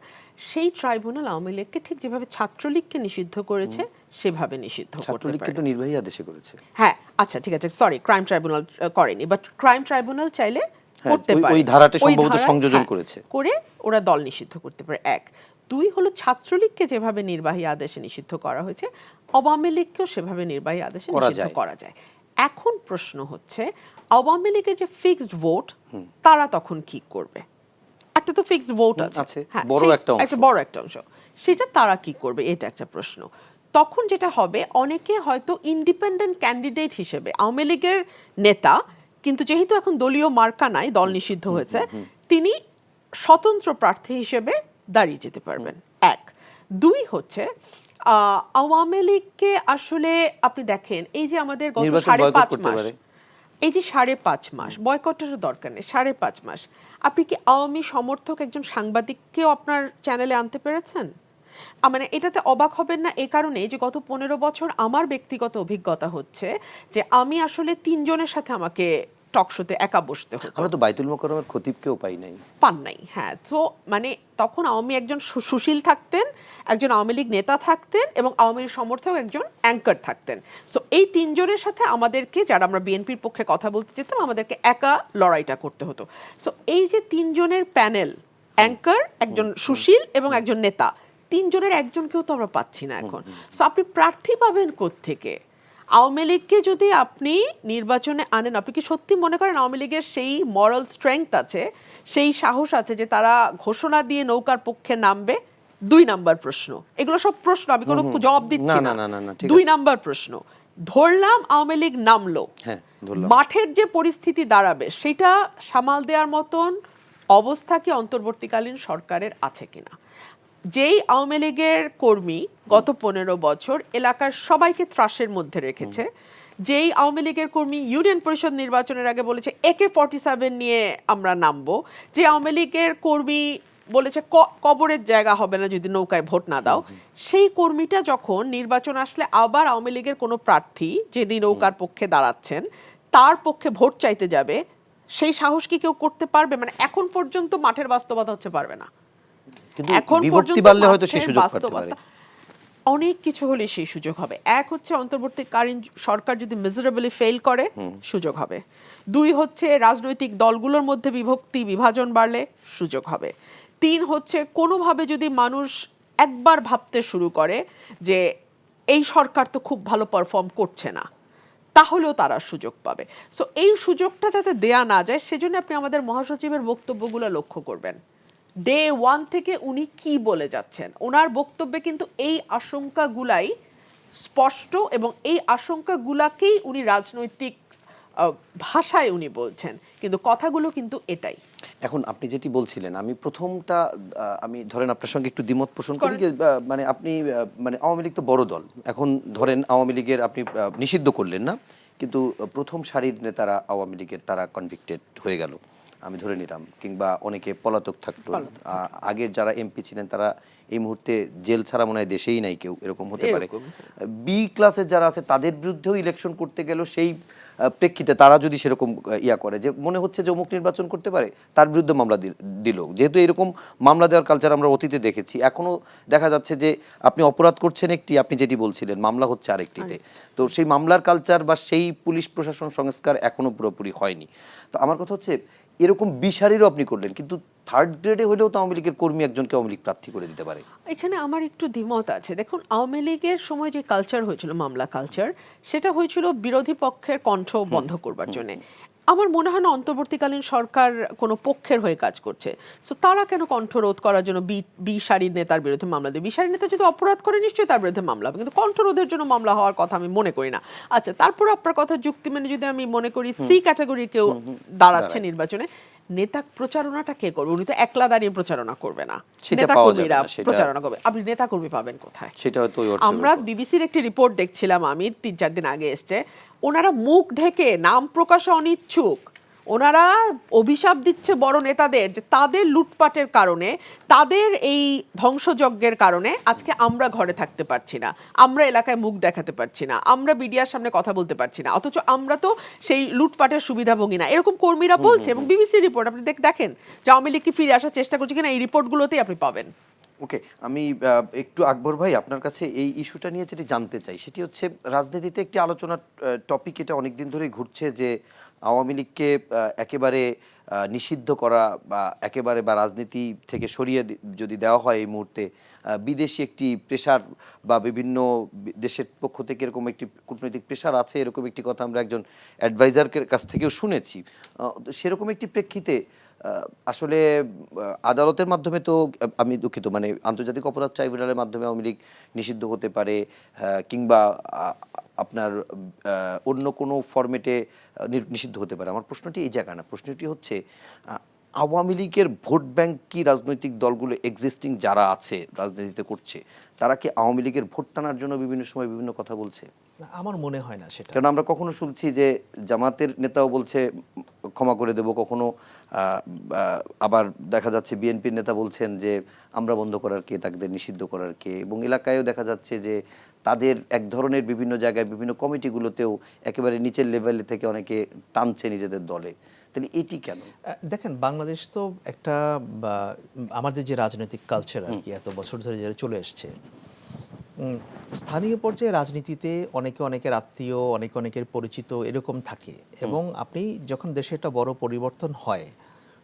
সেই ট্রাইব্যুনাল আওয়ামী লীগকে ঠিক যেভাবে ছাত্রলীগকে নিষিদ্ধ করেছে সেভাবে নিষিদ্ধ করতে পারে। ছাত্রলীগকে তো নির্বাহী আদেশে করেছে। হ্যাঁ, আচ্ছা ঠিক আছে, সরি, ক্রাইম ট্রাইব্যুনাল করেনি, বাট ক্রাইম ট্রাইব্যুনাল চাইলে হ্যাঁ, করতে ওই- পারে। ওই ধারাটি ওই সম্ভবত ধারায়, সংযোজন হ্যাঁ, করেছে। করে ওরা দল নিষিদ্ধ করতে পারে। এক, দুই হলো ছাত্রলীগকে যেভাবে নির্বাহী আদেশে নিষিদ্ধ করা হয়েছে, আওয়ামী লীগকেও সেভাবে নির্বাহী আদেশে করা নিষিদ্ধ যায়। করা যায়। এখন প্রশ্ন হচ্ছে আওয়ামী লীগের যে ফিক্সড ভোট, তারা তখন কি করবে? একটা তো ফিক্সড ভোট আছে, আছে, বড় সেই একটা অংশ। বড় একটা অংশ, সেটা তারা কি করবে, এটা একটা প্রশ্ন। তখন যেটা হবে, অনেকে হয়তো ইন্ডিপেন্ডেন্ট ক্যান্ডিডেট হিসেবে আওয়ামী লীগের নেতা, কিন্তু যেহেতু এখন দলীয় মার্কা নাই, দল নিষিদ্ধ হয়েছে, তিনি স্বতন্ত্র প্রার্থী হিসেবে দাঁড়িয়ে যেতে পারবেন। এক, দুই হচ্ছে আওয়ামী লীগকে আসলে আপনি দেখেন, এই যে আমাদের গত নির্বাচন 5.5 বয়কট করতে মাস, পারে। এই যে 5.5 মাস বয়কটেরও দরকার নেই, 5.5 মাস আপনি কি আওয়ামী সমর্থক একজন সাংবাদিককেও আপনার চ্যানেলে আনতে পেরেছেন? মানে এটাতে অবাক হবেন না এই কারণে যে গত 15 বছর আমার ব্যক্তিগত অভিজ্ঞতা হচ্ছে যে আমি আসলে 3 জনের সাথে আমাকে টকশোতে একা বসতে হতো। আমরা তো বাইতুল মোকাররমের খতিবকেও পাই নাই। পান নাই, হ্যাঁ। তো মানে তখন আওয়ামী একজন সুশীল থাকতেন, একজন আওয়ামী লীগ নেতা থাকতেন, এবং আওয়ামী লীগ সমর্থক একজন অ্যাঙ্কার থাকতেন। সো এই 3 জনের সাথে আমাদেরকে, যারা আমরা বিএনপির পক্ষে কথা বলতে যেতাম, আমাদেরকে একা লড়াইটা করতে হতো। সো এই যে 3 জনের প্যানেল, অ্যাঙ্কার, একজন সুশীল এবং একজন নেতা, 3 জনের একজনকেও তো আমরা পাচ্ছি না এখন। সো আপনি প্রার্থী পাবেন কোত্থেকে? আওয়ামী লীগকে যদি আপনি নির্বাচনে আনেন, আপনি কি সত্যি মনে করেন আওয়ামী লীগের সেই মরাল স্ট্রেংথ আছে, সেই সাহস আছে যে তারা ঘোষণা দিয়ে নৌকার পক্ষে নামবে? 2 নাম্বার প্রশ্ন। এগুলো সব প্রশ্ন, আমি কোনো জবাব দিচ্ছি না, না। না, না, না, ঠিক 2 আছে। নাম্বার প্রশ্ন, ধরলাম আওয়ামী লীগ নামলো, হ্যাঁ, ধরলাম। মাঠের যে পরিস্থিতি দাঁড়াবে সেটা সামাল দেওয়ার মতন অবস্থা কি অন্তর্বর্তীকালীন সরকারের আছে কিনা? যেই আওয়ামী লীগের কর্মী গত 15 বছর এলাকার সবাইকে ত্রাসের মধ্যে রেখেছে, যেই আওয়ামী লীগের কর্মী ইউনিয়ন পরিষদ নির্বাচনের আগে বলেছে AK-47 নিয়ে আমরা নামবো, যে আওয়ামী লীগের কর্মী বলেছে কবরের জায়গা হবে না যদি নৌকায় ভোট না দাও, সেই কর্মীটা যখন নির্বাচন আসলে আবার আওয়ামী লীগের কোনো প্রার্থী যিনি নৌকার পক্ষে দাঁড়াচ্ছেন তার পক্ষে ভোট চাইতে যাবে, সেই সাহস কি কেউ করতে পারবে? মানে এখন পর্যন্ত মাঠের বাস্তবতা হচ্ছে পারবে না। কিন্তু এখন বিভক্তি পর্যন্ত বাড়লে হয়তো সেই মাঠের সুযোগ করতে পারে। বাস্তবতা, অনেক কিছু হলে সেই সুযোগ হবে। এক হচ্ছে অন্তর্বর্তীকালীন সরকার যদি মিজারেবলি ফেল করে, সুযোগ হবে। 2 হচ্ছে রাজনৈতিক দলগুলোর মধ্যে বিভাজন বাড়লে সুযোগ হবে। 3 হচ্ছে কোনোভাবে যদি মানুষ একবার ভাবতে শুরু করে যে এই সরকার তো খুব ভালো পারফর্ম করছে না, তাহলেও তারা সুযোগ পাবে। সো এই সুযোগটা যাতে দেয়া না যায়, সেজন্য আপনি আমাদের মহাসচিবের বক্তব্যগুলো লক্ষ্য করবেন। ডে 1 থেকে উনি কি বলে যাচ্ছেন, ওনার বক্তব্যে কিন্তু এই আশঙ্কাগুলাই স্পষ্ট, এবং এই আশঙ্কাগুলাকেই উনি রাজনৈতিক ভাষায় উনি বলছেন, কিন্তু কথাগুলো কিন্তু এটাই। এখন আপনি যেটি বলছিলেন, আমি প্রথমটা আমি ধরেন আপনার সঙ্গে একটু দ্বিমত পোষণ করি করেন। যে মানে আপনি মানে আওয়ামী লীগ তো বড় দল, এখন ধরেন আওয়ামী লীগের আপনি নিষিদ্ধ করলেন না, কিন্তু প্রথম সারির নেতারা আওয়ামী লীগের তারা কনভিক্টেড হয়ে গেল, আমি ধরে নিলাম, কিংবা অনেকে পলাতক থাকলো। আগের যারা এমপি ছিলেন তারা এই মুহূর্তে জেল ছাড়া মনে হয় দেশেই নাই কেউ, এরকম হতে পারে। বি ক্লাসের যারা আছে তাদের বিরুদ্ধেও ইলেকশন করতে গেল, সেই প্রেক্ষিতে তারা যদি সেরকম ইয়া করে যে মনে হচ্ছে যে অমুক নির্বাচন করতে পারে, তার বিরুদ্ধে মামলা দিল। যেহেতু এরকম মামলা দেওয়ার কালচার আমরা অতীতে দেখেছি, এখনও দেখা যাচ্ছে যে আপনি অপরাধ করছেন একটি, আপনি যেটি বলছিলেন মামলা হচ্ছে আরেকটিতে। তো সেই মামলার কালচার বা সেই পুলিশ প্রশাসন সংস্কার এখনও পুরোপুরি হয়নি। তো আমার কথা হচ্ছে এরকম বিশারিরও আপনি করলেন, কিন্তু থার্ড গ্রেডে হলেও তো আওয়ামী লীগের কর্মী একজনকে আওয়ামী লীগ প্রার্থী করে দিতে পারে। এখানে আমার একটু দ্বিমত আছে। দেখুন, আওয়ামী লীগের সময় যে কালচার হয়েছিল, মামলা কালচার, সেটা হয়েছিল বিরোধী পক্ষের কণ্ঠ বন্ধ করবার জন্য। আমার মনে হয় না অন্তর্বর্তীকালীন সরকার কোনো পক্ষের হয়ে কাজ করছে। সো তারা কেন কণ্ঠ রোধ করার জন্য বি সারির নেতার বিরুদ্ধে মামলা দেবে? বি সারির নেতা যদি অপরাধ করে নিশ্চয়ই তার বিরুদ্ধে মামলা হবে, কিন্তু কণ্ঠ রোধের জন্য মামলা হওয়ার কথা আমি মনে করি না। আচ্ছা, তারপর আপনার কথা যুক্তি মেনে যদি আমি মনে করি সি ক্যাটাগরি কেউ দাঁড়াচ্ছে নির্বাচনে, নেতা প্রচারণাটা কে করবে? উনি তো একলা দাঁড়িয়ে প্রচারণা করবে না, নেতাকর্মীরা প্রচারণা করবে। আপনি নেতাকর্মী পাবেন কোথায়? সেটা হয়তো আমরা বিবিসির একটি রিপোর্ট দেখছিলাম, আমি 3-4 দিন আগে এসছে, ওনারা মুখ ঢেকে নাম প্রকাশে অনিচ্ছুক, ওনারা অভিশাপ দিচ্ছে বড় নেতাদের যে তাদের লুটপাটের কারণে, তাদের এই ধ্বংসযজ্ঞের কারণে আজকে আমরা ঘরে থাকতে পারছি না, আমরা এলাকায় মুখ দেখাতে পারছি না, আমরা মিডিয়ার সামনে কথা বলতে পারছি না, অথচ আমরা তো সেই লুটপাটের সুবিধাভোগী না, এরকম কর্মীরা বলছে। এবং বিবিসির রিপোর্ট আপনি দেখেন যে আওয়ামী লীগ কি ফিরে আসার চেষ্টা করছে কিনা, এই রিপোর্টগুলোতেই আপনি পাবেন। ওকে, আমি একটু আকবর ভাই আপনার কাছে এই ইস্যুটা নিয়ে যেটি জানতে চাই সেটি হচ্ছে রাজনীতিতে একটি আলোচনার টপিক, এটা অনেকদিন ধরেই ঘুরছে যে আওয়ামী লীগকে একেবারে নিষিদ্ধ করা বা একেবারে বা রাজনীতি থেকে সরিয়ে যদি দেওয়া হয় এই মুহূর্তে, বিদেশি একটি প্রেশার বা বিভিন্ন দেশের পক্ষ থেকে এরকম একটি কূটনৈতিক প্রেশার আছে, এরকম একটি কথা আমরা একজন অ্যাডভাইজারের কাছ থেকেও শুনেছি। সেরকম একটি প্রেক্ষিতে আসলে আদালতের মাধ্যমে তো, আমি দুঃখিত, মানে আন্তর্জাতিক অপরাধ ট্রাইব্যুনালের মাধ্যমে আওয়ামী লীগ নিষিদ্ধ হতে পারে, কিংবা আপনার অন্য কোনো ফরম্যাটে নিষিদ্ধ হতে পারে। আমার প্রশ্নটি এই জায়গা না, প্রশ্নটি হচ্ছে আওয়ামী লীগের ভোট ব্যাংক কি রাজনৈতিক দলগুলো এক্সিস্টিং যারা আছে রাজনীতিতে করছে, তারা কি আওয়ামী লীগের ভোট টানার জন্য বিভিন্ন সময় বিভিন্ন কথা বলছে? না, আমার মনে হয় না সেটা। কারণ আমরা কখনো শুনছি যে জামাতের নেতাও বলছে ক্ষমা করে দেব, কখনো আবার দেখা যাচ্ছে বিএনপির নেতা বলছেন যে আমরা বন্ধ করার কে, তাদের নিষিদ্ধ করার কে, এবং এলাকায়ও দেখা যাচ্ছে যে তাদের এক ধরনের বিভিন্ন জায়গায় বিভিন্ন কমিটিগুলোতেও একেবারে নিচের লেভেলে থেকে অনেকে টানছে নিজেদের দলে। তাহলে এটি কেন? দেখেন, বাংলাদেশ তো একটা আমাদের যে রাজনৈতিক কালচার আর কি এত বছর ধরে যেটা চলে এসছে, স্থানীয় পর্যায়ে রাজনীতিতে অনেকে অনেকের আত্মীয়, অনেকে অনেকের পরিচিত এরকম থাকে, এবং আপনি যখন দেশে একটা বড় পরিবর্তন হয়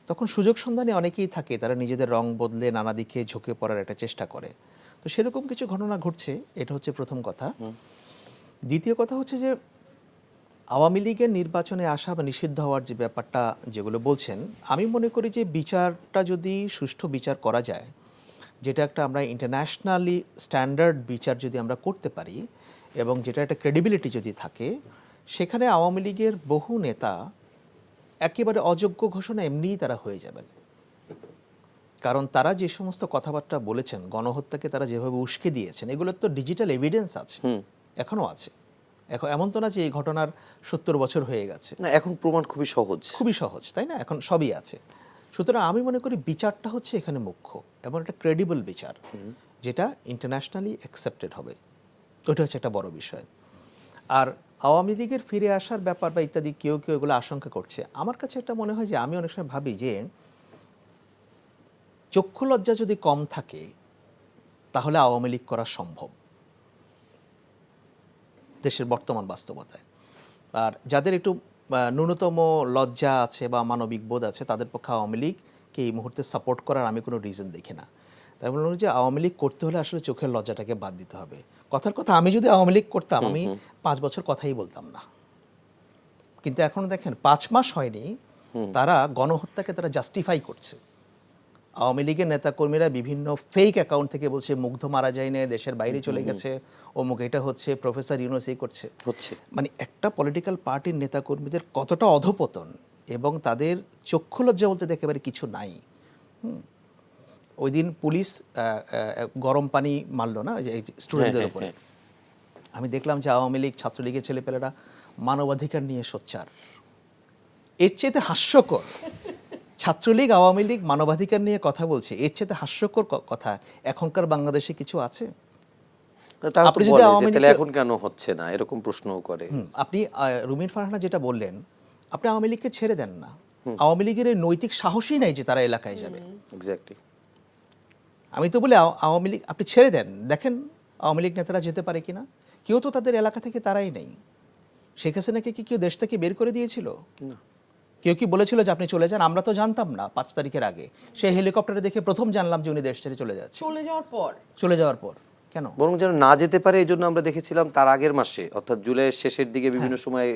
তখন সুযোগ সন্ধানে অনেকেই থাকে, তারা নিজেদের রং বদলে নানা দিকে ঝুঁকে পড়ার একটা চেষ্টা করে। তো সেরকম কিছু ঘটনা ঘটছে, এটা হচ্ছে প্রথম কথা। দ্বিতীয় কথা হচ্ছে যে আওয়ামী লীগের নির্বাচনে আসা বা নিষিদ্ধ হওয়ার যে ব্যাপারটা যেগুলো বলছেন, আমি মনে করি যে বিচারটা যদি সুষ্ঠু বিচার করা যায়, যেটা একটা আমরা ইন্টারন্যাশনালি স্ট্যান্ডার্ড বিচার যদি আমরা করতে পারি, এবং যেটা একটা ক্রেডিবিলিটি যদি থাকে, সেখানে আওয়ামী লীগের বহু নেতা একেবারে অযোগ্য ঘোষণা এমনিই তারা হয়ে যাবেন। কারণ তারা যে সমস্ত কথাবার্তা বলেছেন, গণহত্যাকে তারা যেভাবে উস্কে দিয়েছেন, এগুলোর তো ডিজিটাল এভিডেন্স আছে, এখনও আছে। এখন এমন তো না যে এই ঘটনার 70 বছর হয়ে গেছে, না, এখন প্রমাণ খুবই সহজ, খুবই সহজ, তাই না? এখন সবই আছে। সুতরাং আমি মনে করি বিচারটা হচ্ছে এখানে মুখ্য, এবং একটা ক্রেডিবল বিচার যেটা ইন্টারন্যাশনালি অ্যাকসেপ্টেড হবে, ওটা হচ্ছে একটা বড় বিষয়। আর আওয়ামী লীগের ফিরে আসার ব্যাপার বা ইত্যাদি কেউ কেউ এগুলো আশঙ্কা করছে, আমার কাছে একটা মনে হয় যে আমি অনেক সময় ভাবি যে চক্ষু লজ্জা যদি কম থাকে তাহলে আওয়ামী লীগ করা সম্ভব দেশের বর্তমান বাস্তবতায়। আর যাদের একটু ন্যূনতম লজ্জা আছে বা মানবিক বোধ আছে, তাদের পক্ষে আওয়ামী লীগকে এই মুহূর্তে সাপোর্ট করার আমি কোনো রিজন দেখি না। তাই মনে হয় যে আওয়ামী লীগ করতে হলে আসলে চোখের লজ্জাটাকে বাদ দিতে হবে। কথার কথা, আমি যদি আওয়ামী লীগ করতাম আমি 5 বছর কথাই বলতাম না, কিন্তু এখন দেখেন 5 মাস হয়নি, তারা গণহত্যাকে তারা জাস্টিফাই করছে। আওয়ামী লীগের নেতাকর্মীরা বিভিন্ন ফেক অ্যাকাউন্ট থেকে বলছে মুগ্ধ মারা যায় না, দেশের বাইরে চলে গেছে, অমুক এটা হচ্ছে, প্রফেসর ইউনুস এই করছে। মানে একটা পলিটিক্যাল পার্টির নেতাকর্মীদের কতটা অধপতন, এবং তাদের চক্ষু লজ্জা বলতে একেবারে কিছু নাই। ওই দিন পুলিশ গরম পানি মারলো না যে স্টুডেন্টদের উপরে, আমি দেখলাম যে আওয়ামী লীগ ছাত্রলীগের ছেলেপেলেরা মানবাধিকার নিয়ে সোচ্চার। এর চেয়ে হাস্যকর, ছাত্রলীগ আওয়ামী লীগ মানবাধিকার নিয়ে কথা বলছে, এর চেয়ে হাস্যকর কথা এখনকার বাংলাদেশে কিছু আছে? আপনি যদি আওয়ামী লীগ এখন কেন হচ্ছে না এরকম প্রশ্নও করে। আপনি রুমিন ফারহানা যেটা বললেন, আপনি আওয়ামী লীগকে ছেড়ে দেন না, আওয়ামী লীগের এই নৈতিক সাহসই নাই যে তারা এলাকায় যাবে। এক্স্যাক্টলি, আমি তো বলি আওয়ামী লীগ আপনি ছেড়ে দেন, দেখেন আওয়ামী লীগ নেতারা যেতে পারে কিনা। কেউ তো তাদের এলাকা থেকে তারাই নেই। শেখ হাসিনাকে কি কেউ দেশ থেকে বের করে দিয়েছিল? না। কেউ কি বলেছিল যে আপনি চলে যান? আমরা তো জানতাম না 5 তারিখের আগে, সেই হেলিকপ্টারে দেখে প্রথম জানলাম যে উনি দেশ ছেড়ে চলে যাচ্ছে। চলে যাওয়ার পর কেন? বরং যেন না যেতে পারে এই জন্য আমরা দেখেছিলাম তার আগের মাসে, অর্থাৎ জুলাইয়ের শেষের দিকে বিভিন্ন সময়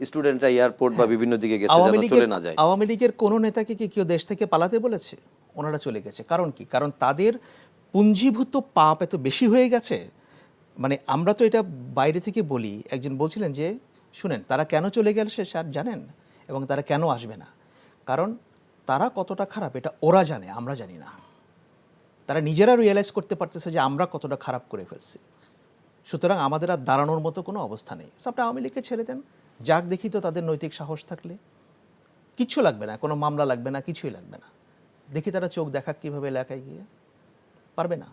স্টুডেন্টরা এয়ারপোর্ট বা বিভিন্ন দিকে গেছে যেন চলে না যায়। আওয়ামী লীগের কোনো নেতাকে কি কেউ দেশ থেকে পালাতে বলেছে? ওনারা চলে গেছে। কারণ কি? কারণ তাদের পুঞ্জীভূত পাপ এত বেশি হয়ে গেছে। মানে আমরা তো এটা বাইরে থেকে বলি, একজন বলছিলেন যে শুনেন তারা কেন চলে গেল সে স্যার জানেন, এবং তারা কেন আসবে না, কারণ তারা কতটা খারাপ এটা ওরা জানে, আমরা জানি না। তারা নিজেরা রিয়েলাইজ করতে পারতেছে যে আমরা কতটা খারাপ করে ফেলছি। সুতরাং আমাদের আর দাঁড়ানোর মতো কোনো অবস্থা নেই। আপনি আওয়ামী লীগকে ছেড়ে দেন, যাক দেখি তো তাদের নৈতিক সাহস থাকলে। কিচ্ছু লাগবে না, কোনো মামলা লাগবে না, কিছুই লাগবে না, দেখি তারা চোখ দেখাক কীভাবে এলাকায় গিয়ে। পারবে না।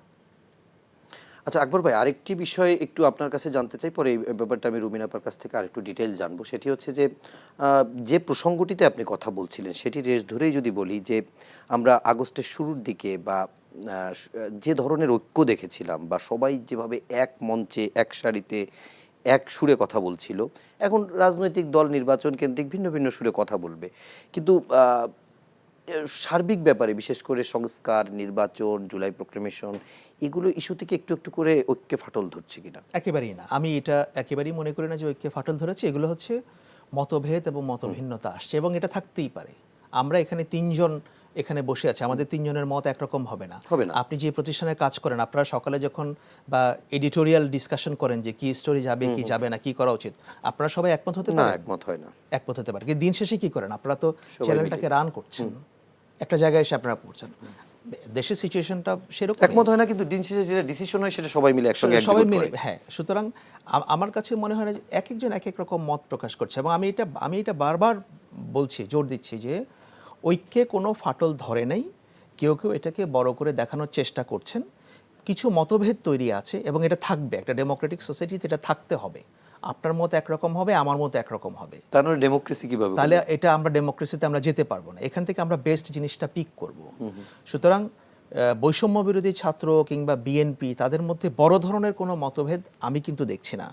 আচ্ছা আকবর ভাই, আরেকটি বিষয় একটু আপনার কাছে জানতে চাই, পরে এই ব্যাপারটা আমি রুমিন আপার কাছ থেকে আরেকটু ডিটেল জানবো। সেটি হচ্ছে যে যে প্রসঙ্গটিতে আপনি কথা বলছিলেন সেটি রেশ ধরেই যদি বলি যে আমরা আগস্টের শুরুর দিকে বা যে ধরনের ঐক্য দেখেছিলাম বা সবাই যেভাবে এক মঞ্চে এক সারিতে এক সুরে কথা বলছিল, এখন রাজনৈতিক দল নির্বাচন কেন্দ্রিক ভিন্ন ভিন্ন সুরে কথা বলবে, কিন্তু সার্বিক ব্যাপারে বিশেষ করে সংস্কার, নির্বাচন, জুলাই প্রোক্লেমেশন, এগুলো ইস্যু থেকে একটু একটু করে ঐক্যে ফাটল ধরছে কিনা? একেবারেই না, আমি এটা একেবারেই মনে করি না যে ঐক্যে ফাটল ধরেছে। এগুলো হচ্ছে মতভেদ এবং মতভিন্নতা আসছে, এবং এটা থাকতেই পারে। আমরা এখানে তিনজন এখানে বসে আছি, আমাদের তিনজনের মত একরকম হবে না। আপনি যে প্রতিষ্ঠানে কাজ করেন, আপনারা সকালে যখন বা এডিটোরিয়াল ডিসকাশন করেন যে কি স্টোরি যাবে কি যাবে না, কি করা উচিত, আপনারা সবাই একমত হতে না, পারেন? একমত হয় না। একমত হতে পারে, কিন্তু দিন শেষে কি করেন? আপনারা তো চ্যানেলটাকে রান করছেন, একটা জায়গায় এসে আপনারা পড়ছেন। দেশের সিচুয়েশনটা সেরকম একমত হয় না, কিন্তু দিন শেষে যেটা ডিসিশন হয় সেটা সবাই মিলে একসঙ্গে সবাই মিলে, হ্যাঁ। সুতরাং আমার কাছে মনে হয় না যে এক একজন এক এক রকম মত প্রকাশ করছে, এবং আমি এটা বারবার বলছি, জোর দিচ্ছি যে ঐক্যে কোনো ফাটল ধরে নেই। কেউ কেউ এটাকে বড় করে দেখানোর চেষ্টা করছেন। কিছু মতভেদ তৈরি আছে এবং এটা থাকবে, একটা ডেমোক্রেটিক সোসাইটিতে এটা থাকতে হবে। আপনার মত একরকম হবে, আমার মত একরকম হবে, তার মানে ডেমোক্রেসি কিভাবে? তাহলে এটা আমরা ডেমোক্রেসিতে আমরা যেতে পারবো না। এখান থেকে আমরা বেস্ট জিনিসটা পিক করব। সুতরাং বৈষম্য বিরোধী ছাত্র কিংবা বিএনপি, তাদের মধ্যে বড় ধরনের কোনো মতভেদ আমি কিন্তু দেখছি না।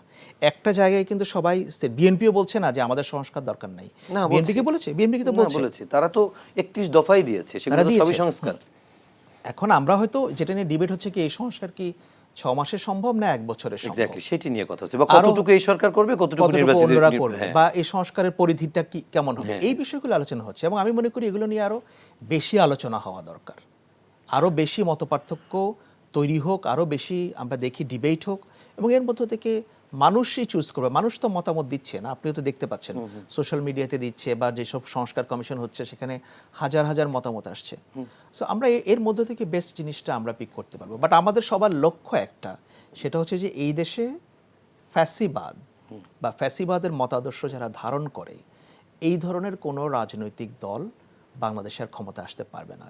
একটা জায়গায় কিন্তু সবাই, বিএনপিও বলছে না যে আমাদের সংস্কার দরকার নাই। বিএনপিকে বলেছে, বিএনপি তো বলেছে, তারা তো 31 দফাই দিয়েছে, সেগুলো তো সবই সংস্কার। এখন আমরা হয়তো যেটা নিয়ে ডিবেট হচ্ছে কি এই সংস্কার কি 6 মাসে সম্ভব না 1 বছরে সম্ভব? এক্স্যাক্টলি, সেটি নিয়ে কথা হচ্ছে, বা কতটুকু এই সরকার করবে, কতটুকু নির্বাচিত করবে, বা এই সংস্কারের পরিধিটা কি কেমন হবে, এই বিষয়গুলো আলোচনা হচ্ছে। এবং আমি মনে করি এগুলো নিয়ে আরো বেশি আলোচনা হওয়া দরকার, আরো বেশি মতপার্থক্য তৈরি হোক, আরো বেশি আমরা দেখি ডিবেট হোক, এবং এর মধ্য থেকে মানুষই চুজ করবে। মানুষ তো মতামত দিচ্ছে না, আপনিও তো দেখতে পাচ্ছেন সোশ্যাল মিডিয়াতে দিচ্ছে, বা যেসব সংস্কার কমিশন হচ্ছে সেখানে হাজার হাজার মতামত আসছে। সো আমরা এর মধ্য থেকে বেস্ট জিনিসটা আমরা পিক করতে পারবো। বাট আমাদের সবার লক্ষ্য একটা, সেটা হচ্ছে যে এই দেশে ফ্যাসিবাদ বা ফ্যাসিবাদের মতাদর্শ যারা ধারণ করে, এই ধরনের কোনো রাজনৈতিক দল বাংলাদেশের ক্ষমতা আসতে পারবে না।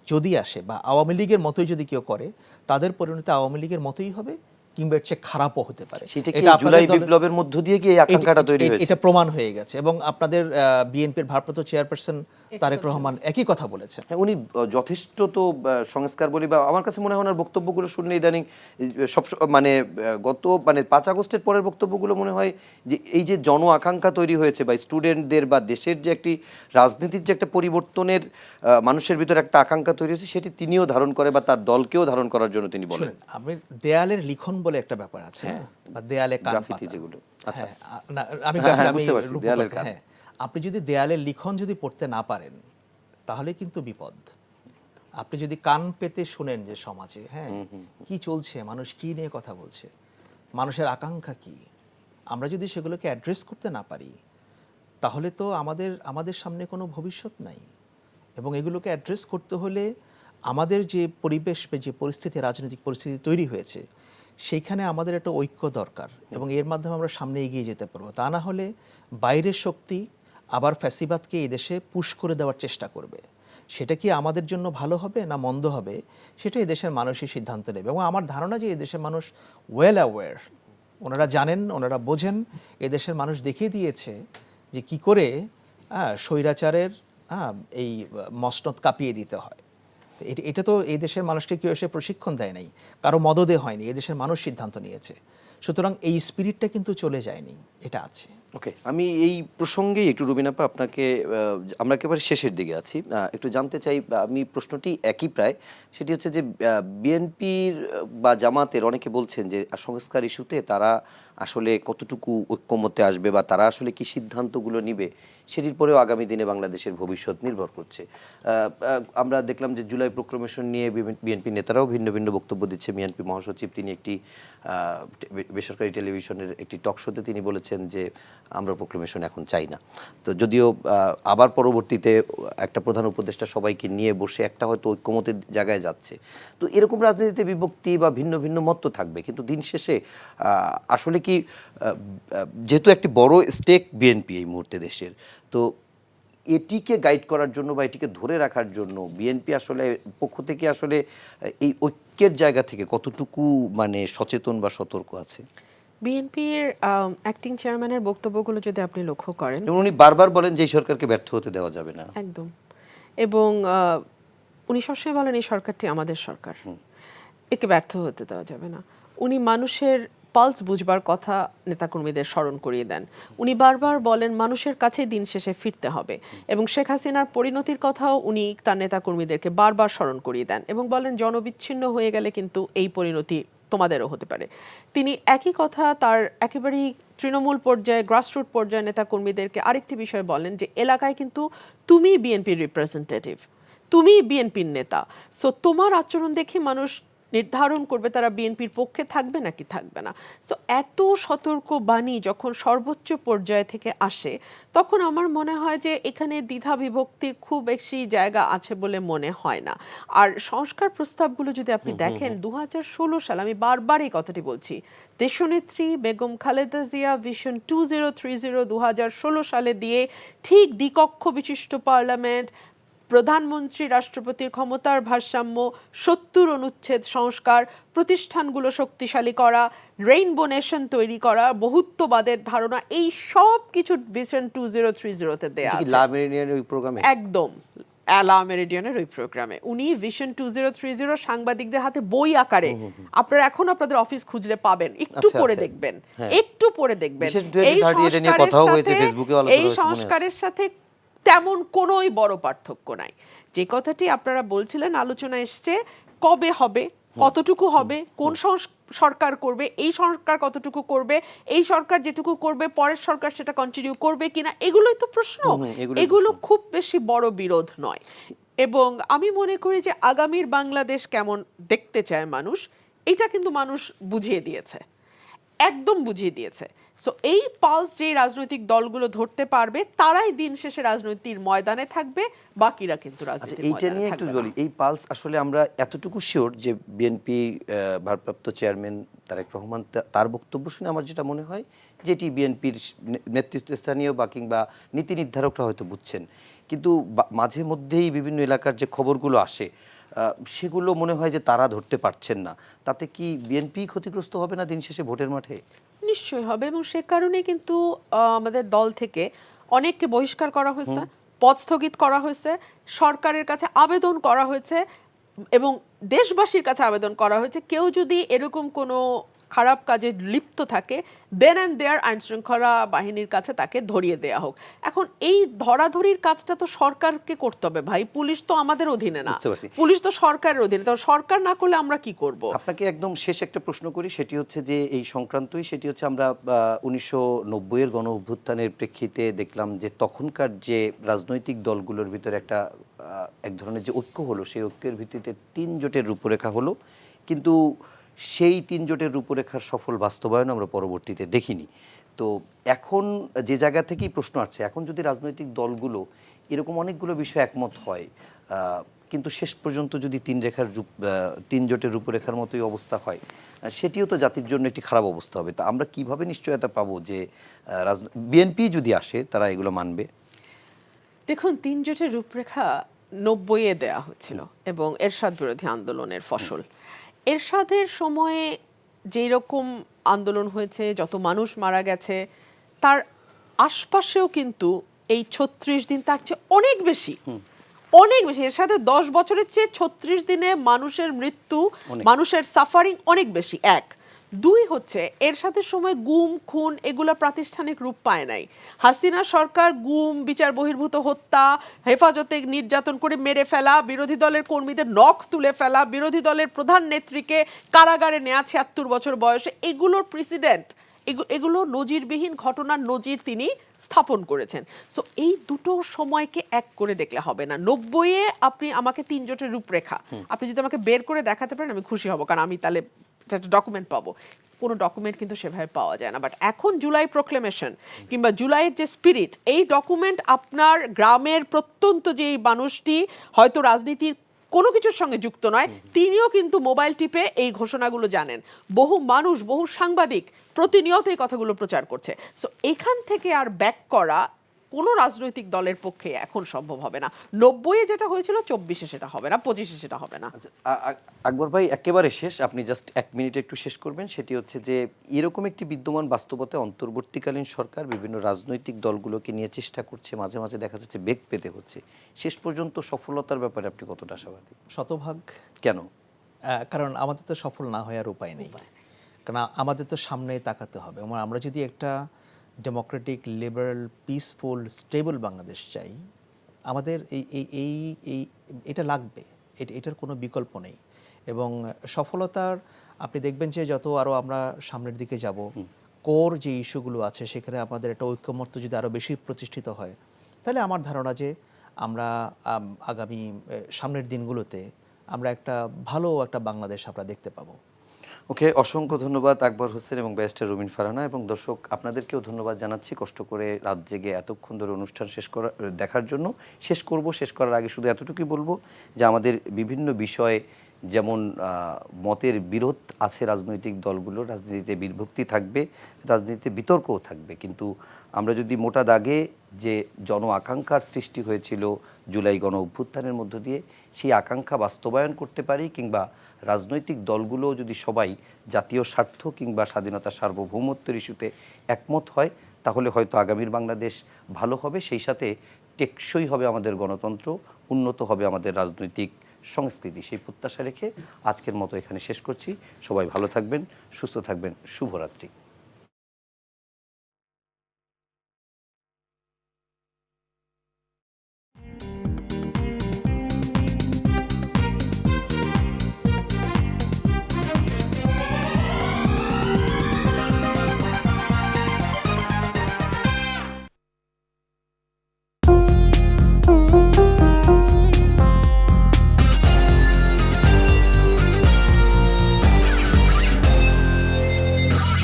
যদি আসে বা আওয়ামী লীগের মতোই যদি কেউ করে, তাদের পরিণতি আওয়ামী লীগের মতোই হবে, কিংবা এর চেয়ে খারাপও হতে পারে। এটা জুলাই বিপ্লবের মধ্য দিয়ে কি এই আকাঙ্ক্ষাটা তৈরি হয়েছে? এটা প্রমাণ হয়ে গেছে, এবং আপনাদের বিএনপির ভারপ্রাপ্ত চেয়ারপারসন তারেক রহমান একই কথা বলেছেন। উনি যথেষ্ট তো সংস্কার বলি, বা আমার কাছে মনে হয় ওনার বক্তব্যগুলো শুনলে ইদানিং সব মানে গত 5 আগস্টের পরের বক্তব্যগুলো মনে হয় যে এই যে জন আকাঙ্ক্ষা তৈরি হয়েছে, বা স্টুডেন্টদের বা দেশের যে একটি রাজনীতির যে একটা পরিবর্তনের মানুষের ভিতরে একটা আকাঙ্ক্ষা তৈরি হয়েছে, সেটি তিনিও ধারণ করে বা তার দলকেও ধারণ করার জন্য তিনি বলেন। আমি দেয়ালের লিখন বলে একটা ব্যাপার আছে, বা দেয়ালে গ্রাফিতি যেগুলো, আচ্ছা আমি বুঝতে পারছি, দেয়ালের কাজ। আপনি যদি দেয়ালের লিখন যদি পড়তে না পারেন, তাহলে কিন্তু বিপদ। আপনি যদি কান পেতে শুনেন যে সমাজে কি চলছে, মানুষ কি নিয়ে কথা বলছে, মানুষের আকাঙ্ক্ষা কি, আমরা যদি সেগুলোকে অ্যাড্রেস করতে না পারি, তাহলে তো আমাদের সামনে কোনো ভবিষ্যৎ নাই। এবং এগুলোকে অ্যাড্রেস করতে হলে আমাদের যে পরিবেশ, যে পরিস্থিতি, রাজনৈতিক পরিস্থিতি তৈরি হয়েছে, সেইখানে আমাদের একটা ঐক্য দরকার, এবং এর মাধ্যমে আমরা সামনে এগিয়ে যেতে পারবো। তা না হলে বাইরের শক্তি আবার ফ্যাসিবাদকে এই দেশে পুশ করে দেওয়ার চেষ্টা করবে। সেটা কি আমাদের জন্য ভালো হবে না মন্দ হবে, সেটা এই দেশের মানুষই সিদ্ধান্ত নেবে। এবং আমার ধারণা যে এই দেশের মানুষ ওয়েল অ্যাওয়্যার, ওনারা জানেন, ওনারা বোঝেন। এদেশের মানুষ দেখিয়ে দিয়েছে যে কি করে স্বৈরাচারের এই মসনদ কাঁপিয়ে দিতে হয়। এটা তো এই দেশের মানুষকে কেউ এসে প্রশিক্ষণ দেয় নাই, কারো মদদে হয়নি, এই দেশের মানুষ সিদ্ধান্ত নিয়েছে। সুতরাং এই স্পিরিটটা কিন্তু চলে যায়নি, এটা আছে। ওকে, আমি এই প্রসঙ্গেই একটু রুবিন আপা আপনাকে, আমরা একেবারে শেষের দিকে আছি, একটু জানতে চাই, আমি প্রশ্নটি একই প্রায়, সেটি হচ্ছে যে বিএনপির বা জামাতের অনেকে বলছেন যে সংস্কার ইস্যুতে তারা আসলে কতটুকু ঐক্যমত্যে আসবে, বা তারা আসলে কি সিদ্ধান্তগুলো নিবে, সেটির পরেও আগামী দিনে বাংলাদেশের ভবিষ্যৎ নির্ভর করছে। আমরা দেখলাম যে জুলাই প্রোক্লেমেশন নিয়ে বিএনপি নেতারাও ভিন্ন ভিন্ন বক্তব্য দিচ্ছে। বিএনপি মহাসচিব তিনি একটি বেসরকারি টেলিভিশনের একটি টক শোতে তিনি বলেছেন যে আমরা প্রোক্লেমেশন এখন চাই না। তো যদিও আবার পরবর্তীতে একটা প্রধান উপদেষ্টা সবাইকে নিয়ে বসে একটা হয়তো ঐক্যমতের জায়গায় যাচ্ছে। তো এরকম রাজনীতিতে বিভক্তি বা ভিন্ন ভিন্ন মত তো থাকবে, কিন্তু দিন শেষে আসলে কি, যেহেতু একটি বড় স্টেক বিএনপি এই মুহূর্তে দেশের, তো এটিকে গাইড করার জন্য বা এটিকে ধরে রাখার জন্য বিএনপি আসলে পক্ষ থেকে আসলে এই ঐক্য ঐক্যের জায়গা থেকে কতটুকু মানে সচেতন বা সতর্ক আছে? বিএনপির অ্যাক্টিং চেয়ারম্যানের বক্তব্যগুলো যদি আপনি লক্ষ্য করেন, এবং উনি বারবার বলেন যে এই সরকারকে ব্যর্থ হতে দেওয়া যাবে না। একদম, এবং উনি সবসময় বলেন এই সরকারটি আমাদের সরকার, একে ব্যর্থ হতে দেওয়া যাবে না। উনি মানুষের পালস বুঝবার কথা নেতাকর্মীদের স্মরণ করিয়ে দেন। উনি বারবার বলেন মানুষের কাছে দিন শেষে ফিরতে হবে, এবং শেখ হাসিনার পরিণতির কথাও উনি তার নেতাকর্মীদেরকে বারবার স্মরণ করিয়ে দেন এবং বলেন জনবিচ্ছিন্ন হয়ে গেলে কিন্তু এই পরিণতি তোমাদেরও হতে পারে। তিনি একই কথা তার একেবারেই তৃণমূল পর্যায়ে, গ্রাসরুট পর্যায়ে নেতাকর্মীদেরকে আরেকটি বিষয় বলেন যে এলাকায় কিন্তু তুমি বিএনপির রিপ্রেজেন্টেটিভ, তুমি বিএনপির নেতা, সো তোমার আচরণ দেখে মানুষ নির্ধারণ করবে তারা বিএনপির পক্ষে থাকবে নাকি থাকবে না। সো এত সতর্ক বাণী যখন সর্বোচ্চ পর্যায় থেকে আসে, তখন আমার মনে হয় যে এখানে দ্বিধা বিভক্তির খুব বেশি জায়গা আছে বলে মনে হয় না। আর সংস্কার প্রস্তাবগুলো যদি আপনি দেখেন, 2016 সালে, আমি বারবার এই কথাটি বলছি, দেশনেত্রী বেগম খালেদা জিয়া ভিশন 2030 2016 সালে দিয়ে ঠিক দ্বিকক্ষ বিশিষ্ট পার্লামেন্ট, প্রধানমন্ত্রী রাষ্ট্রপতির ক্ষমতার ভারসাম্য, 70 অনুচ্ছেদ সংস্কার, প্রতিষ্ঠানগুলো শক্তিশালী করা, রেইনবো নেশন তৈরি করা, বহুত্ববাদের ধারণা, এই সব কিছু ভিশন 2030-তে দেয়া আছে। লা মেরিডিয়ানের ওই প্রোগ্রামে একদম লা মেরিডিয়ানের ওই প্রোগ্রামে উনি ভিশন 2030 সাংবাদিকদের হাতে বই আকারে, আপনারা এখন আপনাদের অফিস খুঁজলে পাবেন, একটু আচ্ছা, পড়ে আচ্ছা। দেখবেন, হ্যাঁ। একটু পড়ে দেখবেন। বিশেষ 2030 এটা নিয়ে কথাও হয়েছে, ফেসবুকেও আলোচনা এই হয়েছে, মনে আছে। সংস্কারের সাথে তেমন কোনোই বড় পার্থক্য নাই। যে কথাটি আপনারা বলছিলেন আলোচনা এসছে, কবে হবে, কতটুকু হবে, কোন সরকার করবে, এই সরকার কতটুকু করবে, এই সরকার যেটুকু করবে পরের সরকার সেটা কন্টিনিউ করবে কিনা, এগুলোই তো প্রশ্ন। এগুলো খুব বেশি বড় বিরোধ নয়। এবং আমি মনে করি যে আগামীর বাংলাদেশ কেমন দেখতে চায় মানুষ, এটা কিন্তু মানুষ বুঝিয়ে দিয়েছে, একদম বুঝিয়ে দিয়েছে। সো এই পালস যেই রাজনৈতিক দলগুলো ধরতে পারবে তারাই দিন শেষে রাজনীতির ময়দানে থাকবে, বাকিরা কিন্তু আচ্ছা, রাজনীতির এইটা ময়দানে নিয়ে একটু থাকবে বলি। না। এই পালস আসলে আমরা এতটুকু শিওর যে বিএনপি ভারপ্রাপ্ত চেয়ারম্যান তারেক রহমান তার বক্তব্য শুনে আমার যেটা মনে হয় যেটি বিএনপির নেতৃত্বস্থানীয় বা কিংবা নীতি নির্ধারকরা হয়তো বুঝছেন, কিন্তু মাঝে মধ্যেই বিভিন্ন এলাকার যে খবরগুলো আসে সেগুলো মনে হয় যে তারা ধরতে পারছেন না। তাতে কি বিএনপি ক্ষতিগ্রস্ত হবে না দিন শেষে ভোটের মাঠে? নিশ্চয়ই হবে, এবং সে কারণে কিন্তু আমাদের দল থেকে অনেককে বহিষ্কার করা হয়েছে, পদ স্থগিত করা হয়েছে, সরকারের কাছে আবেদন করা হয়েছে এবং দেশবাসীর কাছে আবেদন করা হয়েছে কেউ যদি এরকম কোনো খারাপ কাজে লিপ্ত থাকে দেন অ্যান্ড দেয়ার আইন শৃঙ্খলা বাহিনীর কাছে তাকে ধরিয়ে দেয়া হোক। এখন এই ধরাধরির কাজটা তো সরকারকে করতে হবে ভাই, পুলিশ তো আমাদের অধীনে না, বুঝতে পারছি। পুলিশ তো সরকারের অধীনে, তো সরকার না করলে আমরা কি করব? আপনাকে একদম শেষ একটা প্রশ্ন করি, সেটি হচ্ছে যে এই সংক্রান্তই, সেটি হচ্ছে আমরা 1990-এর গণ অভ্যুত্থানের প্রেক্ষিতে দেখলাম যে তখনকার যে রাজনৈতিক দলগুলোর ভিতরে একটা এক ধরনের যে ঐক্য হলো, সেই ঐক্যের ভিত্তিতে 3 জোটের রূপরেখা হলো, কিন্তু সেই 3 জোটের রূপরেখার সফল বাস্তবায়ন আমরা পরবর্তীতে দেখিনি। তো এখন যে জায়গা থেকেই প্রশ্ন আসছে, এখন যদি রাজনৈতিক দলগুলো এরকম অনেকগুলো বিষয় একমত হয়, কিন্তু শেষ পর্যন্ত যদি 3 জোটের রূপরেখার মতোই অবস্থা হয়, সেটিও তো জাতির জন্য একটি খারাপ অবস্থা হবে। তা আমরা কিভাবে নিশ্চয়তা পাবো যে বিএনপি যদি আসে তারা এগুলো মানবে? দেখুন, 3 জোটের রূপরেখা 90-এ দেয়া হয়েছিল এবং এরশাদ বিরোধী আন্দোলনের ফসল। এরশাদের সময়ে যেই রকম আন্দোলন হয়েছে, যত মানুষ মারা গেছে, তার আশপাশেও কিন্তু এই 36 দিন তার চেয়ে অনেক বেশি, অনেক বেশি। এরশাদের 10 বছরের চেয়ে 36 দিনে মানুষের মৃত্যু, মানুষের সাফারিং অনেক বেশি। 1, 2 হচ্ছে এরশাদের সময় গুম খুন এগুলো প্রাতিষ্ঠানিক রূপ পায় নাই। হাসিনা সরকার গুম, বিচার বহির্ভূত হত্যা, হেফাজতে নির্যাতন করে মেরে ফেলা, বিরোধী দলের কর্মীদের নখ তুলে ফেলা, বিরোধী দলের প্রধান নেত্রীকে কারাগারে নেওয়া 76 বছর বয়সে, এগুলোর প্রেসিডেন্ট, এগুলো নজিরবিহীন ঘটনার নজির তিনি স্থাপন করেছেন। সো এই দুটো সময়কে এক করে দেখলে হবে না। 90-এ আপনি আমাকে 3 জোটের রূপরেখা আপনি যদি আমাকে বের করে দেখাতে পারেন আমি খুশি হব, কারণ আমি তাহলে একটা ডকুমেন্ট পাবো। কোনো ডকুমেন্ট কিন্তু সেভাবে পাওয়া যায় না। বাট এখন জুলাই প্রোক্লেমেশন কিংবা জুলাইয়ের যে স্পিরিট, এই ডকুমেন্ট আপনার গ্রামের প্রত্যন্ত যে মানুষটি হয়তো রাজনীতির কোনো কিছুর সঙ্গে যুক্ত নয়, তিনিও কিন্তু মোবাইল টিপে এই ঘোষণাগুলো জানেন। বহু মানুষ, বহু সাংবাদিক প্রতিনিয়ত এই কথাগুলো প্রচার করছে। সো এখান থেকে আর ব্যাক করা কোনো রাজনৈতিক দলের পক্ষে এখন সম্ভব হবে না। 90-এ যেটা হয়েছিল 24-এ সেটা হবে না, 25-এ সেটা হবে না। আচ্ছা, আকবর ভাই একেবারে শেষ, আপনি জাস্ট 1 মিনিটে একটু শেষ করবেন। সেটি হচ্ছে যে এরকম একটি বিদ্যমান বাস্তবতায় অন্তর্বর্তীকালীন সরকার বিভিন্ন রাজনৈতিক দলগুলোকে নিয়ে চেষ্টা করছে, মাঝে মাঝে দেখা যাচ্ছে বেগ পেতে হচ্ছে, শেষ পর্যন্ত সফলতার ব্যাপারে আপনি কতটা আশাবাদী? শতভাগ। কেন? কারণ আমাদের তো সফল না হওয়ার উপায় নেই, কারণ আমাদের তো সামনে তাকাতে হবে। এবং আমরা যদি একটা Democratic, liberal, peaceful, stable Bangladesh চাই, আমাদের এই এটা লাগবে, এটার কোনো বিকল্প নেই। এবং সফলতার আপনি দেখবেন যে যত আরও আমরা সামনের দিকে যাব, কোর যে ইস্যুগুলো আছে সেখানে আমাদের একটা ঐক্যমত্য যদি আরও বেশি প্রতিষ্ঠিত হয়, তাহলে আমার ধারণা যে আমরা আগামী সামনের দিনগুলোতে আমরা একটা ভালো একটা বাংলাদেশ আমরা দেখতে পাবো। ওকে, অসংখ্য ধন্যবাদ আকবর হোসেন এবং ব্যারিস্টার রুমিন ফারহানা। এবং দর্শক আপনাদেরকেও ধন্যবাদ জানাচ্ছি কষ্ট করে রাত জেগে এতক্ষণ ধরে অনুষ্ঠান দেখার জন্য। শেষ করার আগে শুধু এতটুকুই বলবো যে আমাদের বিভিন্ন বিষয়ে যেমন মতের বিরোধ আছে রাজনৈতিক দলগুলোর, রাজনীতিতে বিভক্তি থাকবে, রাজনীতিতে বিতর্কও থাকবে, কিন্তু আমরা যদি মোটা দাগে যে জন আকাঙ্ক্ষার সৃষ্টি হয়েছিল জুলাই গণ অভ্যুত্থানের মধ্য দিয়ে, সেই আকাঙ্ক্ষা বাস্তবায়ন করতে পারি, কিংবা রাজনৈতিক দলগুলো যদি সবাই জাতীয় স্বার্থ কিংবা স্বাধীনতা সার্বভৌমত্বের ইস্যুতে একমত হয়, তাহলে হয়তো আগামীর বাংলাদেশ ভালো হবে, সেই সাথে টেকসই হবে আমাদের গণতন্ত্র, উন্নত হবে আমাদের রাজনৈতিক সংস্কৃতি। সেই প্রত্যাশা রেখে আজকের মতো এখানে শেষ করছি। সবাই ভালো থাকবেন, সুস্থ থাকবেন, শুভরাত্রি।